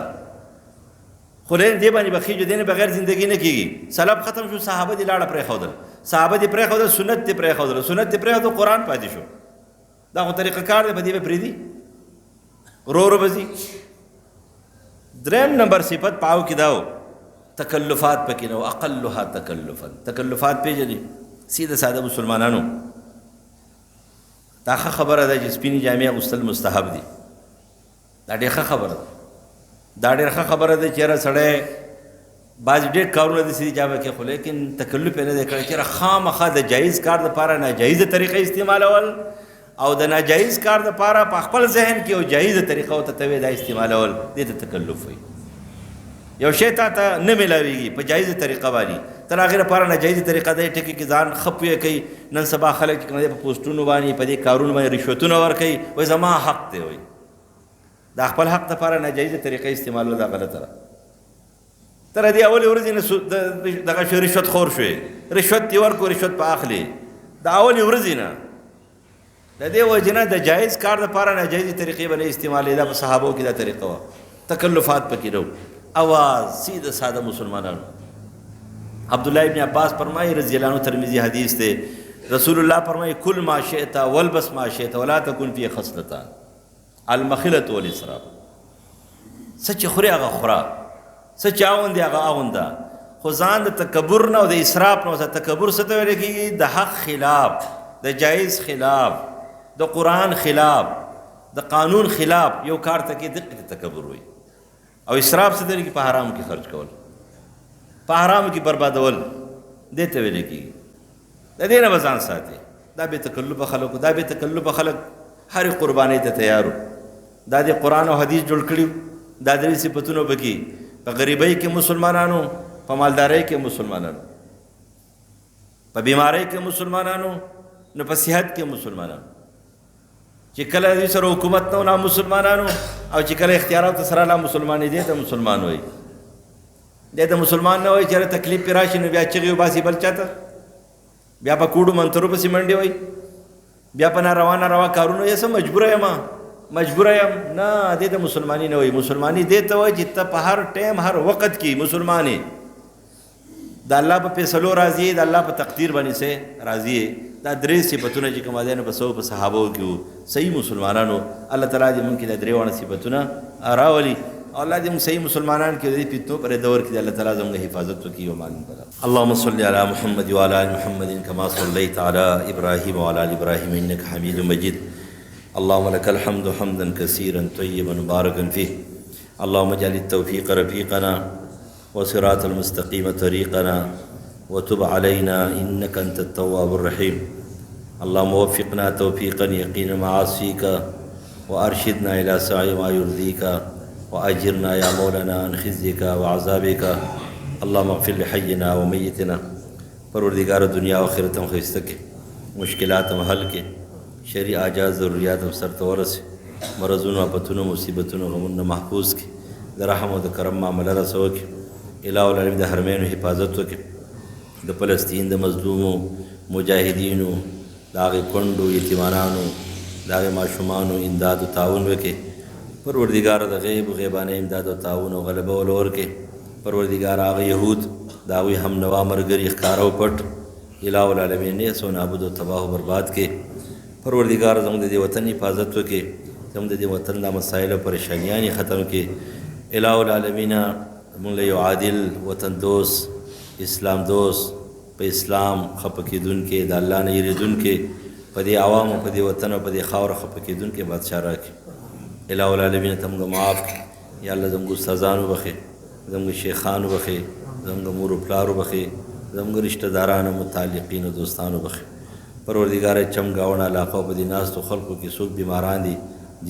خو دې باندې به خېجو، دې نه بغیر زندګي نه کېږي. سلف ختم شو، صحابه دې لاړه پرېښودل، صحابه دې پرېښودل، سنت دې پرېښودل، سنت دې پرېښودل، قرآن پاتې شو. دا خو طریقه کار دی، په دې به پرېږدي، ورو ورو به ځي. دریم نمبر صفت پاو کې دا و تکلفات پکې نه و، اقلها تکلفا. تکلفات پېژنې سیده ساده مسلمانانو دا ښه خبره ده چې سپینې جامې اغوستل مستحب دي. دا ډېر ښه خبره ده. دا ډېر ښه خبره ده چې یاره سړی بعضې ډېر کارونه داسې دي چې کې، خو لیکن تکلف یې نه دی کړی چې یاره خامخا د جایز کار دپاره ناجایزه طریقه استعمالول، او د ناجایز کار دپاره په خپل ذهن کې یو جایزه طریقه ورته ته وایې دا استعمالول، دې ته تکلف وایي. یو شی تا ته نه میلاویږي په جایزه طریقه باندې تر هغې لپاره ناجایزه طریقه دی ټکي کې ځان ښه پویه کوي. نن سبا خلک چې کوم دی په پوسټونو باندې په دې کارونو باندې رشوتونه ورکوي، وایي زما حق دی، وایي دا خپل حق دپاره ناجایزه طریقه استعمالول دا غلطه ده. تر دې اولې ورځې نه دغه شو رشوت خور شوې، رشوت دې ورکو، رشوت په اخلي د اولې ورځې نه. د دې وجې نه د جایز کار دپاره ناجایزې طریقې به نه استعمالېده. په صحابو کې دا طریقه وه، تکلفات پکې نه و. आवाज़ सीधा सादा मुसलमानों. अब्दुल्ला इब्न अब्बास फरमाए रज़ी अल्लाह अन्हु, तिरमिज़ी हदीस थे, रसूलुल्लाह फरमाए कुल मा शिअता वल्बस मा शिअता वला तकुन फी खसलतान अलमखिलत वल इसराफ. सच खुरे आगा खुरा, सच आउंदे आगा आउंदा, खो ځان د تکبر نه او د اسراف نه. تکبر څه ته ویل کېږي؟ د حق خلاف، د جایز خلاف، د قرآن خلاف، د قانون خلاف یو کار ته کې دقیق تکبر وي. او اسراف څه ته ویل کېږي؟ په حرامو کې خرچ کول، په حرامو کې بربادول، دې ته ویل کېږي. د دې نه به ځان ساتي. دا بې تکلفه خلک، دا بې تکلفه خلک هرې قربانۍ ته تیار وو. دا د قرآن او حدیث جوړ کړي وو. دا درې صفتونه پکې په غریبۍ کې مسلمانانو، په مالدارۍ کې مسلمانانو، په بیمارۍ کې مسلمانانو، نو په صحت کې مسلمانانو. چې کله دوی سره حکومت نه و لا مسلمانانو، او چې کله اختیارات سره لا مسلمان دی ته مسلمان وایي. دی ته مسلمان نه وایي چې تکلیف پې راشي نو بیا چغې وباسي بل چاته، بیا په کوډو منترو پسې منډې وایي، بیا په ناروا کارونو یې څه مجبوره یم مجبوره یم. نه، دی ته مسلماني نه وایي. مسلماني دی ته وایي چې ته په هر ټایم هر وخت کې مسلمان یې، د الله په فیصلو راضي یې، د الله په تقدیر باندې سه راضي یې. دا درې صفتونه چې کوم دي نو په سو په صحابو کې وو صحیح مسلمانانو. الله تعالی دې مونږ کې دا درې واړه صفتونه راولي، او الله دې مونږ صحیح مسلمانان کې دې فتنو پر دور کې الله تعالی زموږ حفاظت وکړي. او مالن بلا اللهم صل علی محمد وعلى ال محمد كما صليت على ابراهيم وعلى ال ابراهيم انك حميد مجيد. اللهم لك الحمد حمدا كثيرا طيبا مباركا فيه. اللهم اجعل التوفيق رفيقنا وصراط المستقيم طريقنا وتب علينا إنك أنت التواب الرحيم. اللهم وفقنا توفيقا يقين معاصيك وأرشدنا إلى سعي ما يرضيك وأجرنا يا مولانا عن خزيك وعذابك. اللهم اغفر لحينا وميتنا. پروردگار دنیا و آخرت ہم خیستہ کے، مشکلات ہم حل کے، شرعی آجاز ضروریات ہم سر تورس، مرضون و پتون و مصیبتون و غمون محفوظ کے، در رحم و در کرم معاملہ رسو کے، الہ العالمین در حرمین و حفاظت کے، د فلسطین د مظلومو مجاهدینو، د هغې کونډو یتیمانانو، د هغې ماشومانو امداد و تعاون وکړې. پروردګاره د غیب و غیبانه امداد و تعاون او غلبه ول ورکړې. پروردګاره هغه یهود د هغوی همنوا ملګري ښکاره او پټ الہ العالمین نیس و نابود و تباه و برباد کړې. پروردګاره زموږ د دې وطن حفاظت وکړې، زموږ د دې وطن د مسایل او پریشانیان یې ختم کړې. الہ العالمین موږ له یو عادل وطن دوست، اسلام دوست، په اسلام خفه کېدونکي، د الله نه یېرېدونکي، په دې عوامو په دې وطن او په دې خاوره خفه کېدونکي بادشاه راکړي. الہ العالمین ته موږ معاف کړي. یا الله زموږ استادان وبخښې، زموږ شیخان وبخښې، زموږ مور و پلار وبخښې، زموږ رشته دارانو متعلقین او دوستان وبخښې. پروردګاره چمګاونه علاقو په دې ناستو خلقو کې څوک بیماران دي،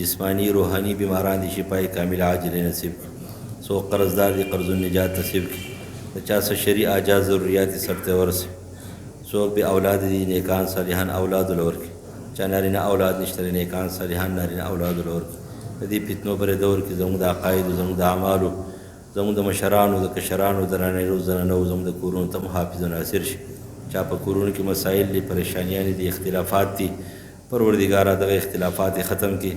جسمانی روحانی بیماران دي، شفای کامله عاجله نصیب کړي. څوک قرضدار دي، قرض النجات نصیب کړي. د چا څه شرعي اعجاز ضروریات یې سرته ورسوي. څوک بې اولاد دي، نیکان صالحان اولاد ول ورکړي. چا نارینه اولاد نشته، نیکان صالحان نارینه اولاد ول ورکړي. د دې فتنو پر دور کې زموږ د عقایدو، زموږ د اعمالو، زموږ د مشرانو، د کشرانو، د رانیرو زنانو، زموږ د کورونو ته محافظ و ناصر شي. چا په کورونو کې مسایل دي، پریشانیان دي، اختلافات دي، پروردګاره دغه اختلافات یې ختم کړي.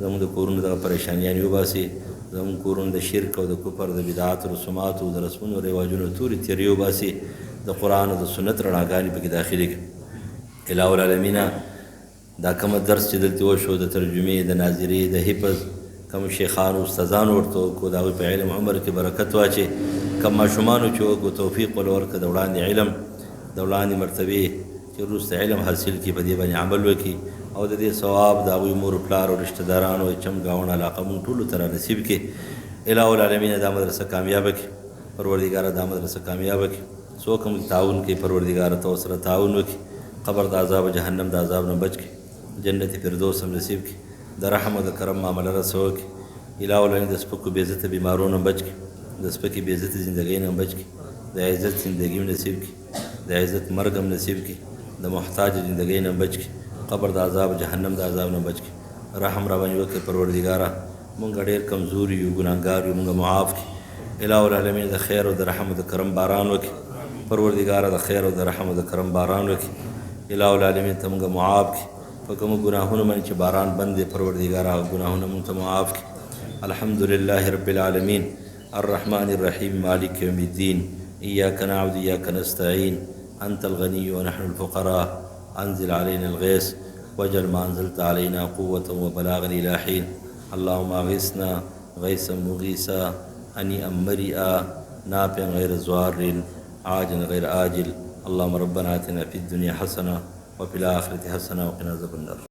زموږ د کورونو دغه پریشانیان وباسي. زموږ کورونه د شرک او د کفر، د بدعات، رسوماتو، د رسمونو رواجونو تورې تیرې وباسي. د قرآن او د سنت رڼاګانې پکې داخلي کړي. الہ العالمین دا کومه درس چې دلته وشو، د ترجمې، د ناظرې، د حفظ، کوم شیخانو استادانو ورته وکړو، د هغوی په علم عمر کې برکت واچي. کوم ماشومانو چې وکړو توفیق ول ورکړه، د وړاندې علم، د وړاندې مرتبې چې وروسته علم حاصل کړي، په دې باندې عمل وکړي، او د دې ثواب د هغوی مور پلار او رشته دارانو چمګاونه علاقه مونږ ټولو ته رانصیب کړي. الہ العالمین دا مدرسه کامیابه کړي. پروردګاره دا مدرسه کامیابه کړي. څوک هم تعاون کوي، پروردګاره ته ورسره تعاون وکړي. قبر د عذاب، جهنم د عذاب نه بچ کړي. جنت فردوس هم نصیب کړي. د رحم او د کرم معامله رسو کړي. الہ العالمین د سپکو بې عزته بیمارو نه بچ کړي. د سپکې بې عزتې زندګۍ نه بچ کړي، د عزت زندګي نصیب کړي، د عزت مرګ هم نصیب کړي، د محتاج زندګۍ نه بچ کړي، قبر د عذاب جهنم د عذاب نه بچ کړي. رحم را باندې وکړي پروردګاره، مونږ ډېر کمزوري یو، ګناهګار یو، مونږ معاف کړي. الٰه العالمین د خیر او د رحم او د کرم باران وکړي. پروردګاره د خیر او د رحم او د کرم باران وکړي. الٰه العالمین ته مونږ معاف کړي. په کومو ګناهونو باندې چې باران بند دی پروردګاره هغه ګناهونه مونږ ته معاف کړي. الحمد لله رب العالمین الرحمن الرحیم مالک یوم الدین إياك نعبد وإياك نستعين أنت الغني ونحن الفقراء أنزل علينا الغيث واجعل ما أنزلت علينا قوة وبلاغا إلى حين. اللهم أغثنا غيثا مغيثا هنيئا مريئا نافعا غير ضار عاجلا غير آجل. اللهم ربنا آتنا في الدنيا حسنة وفي الآخرة حسنة وقنا عذاب النار.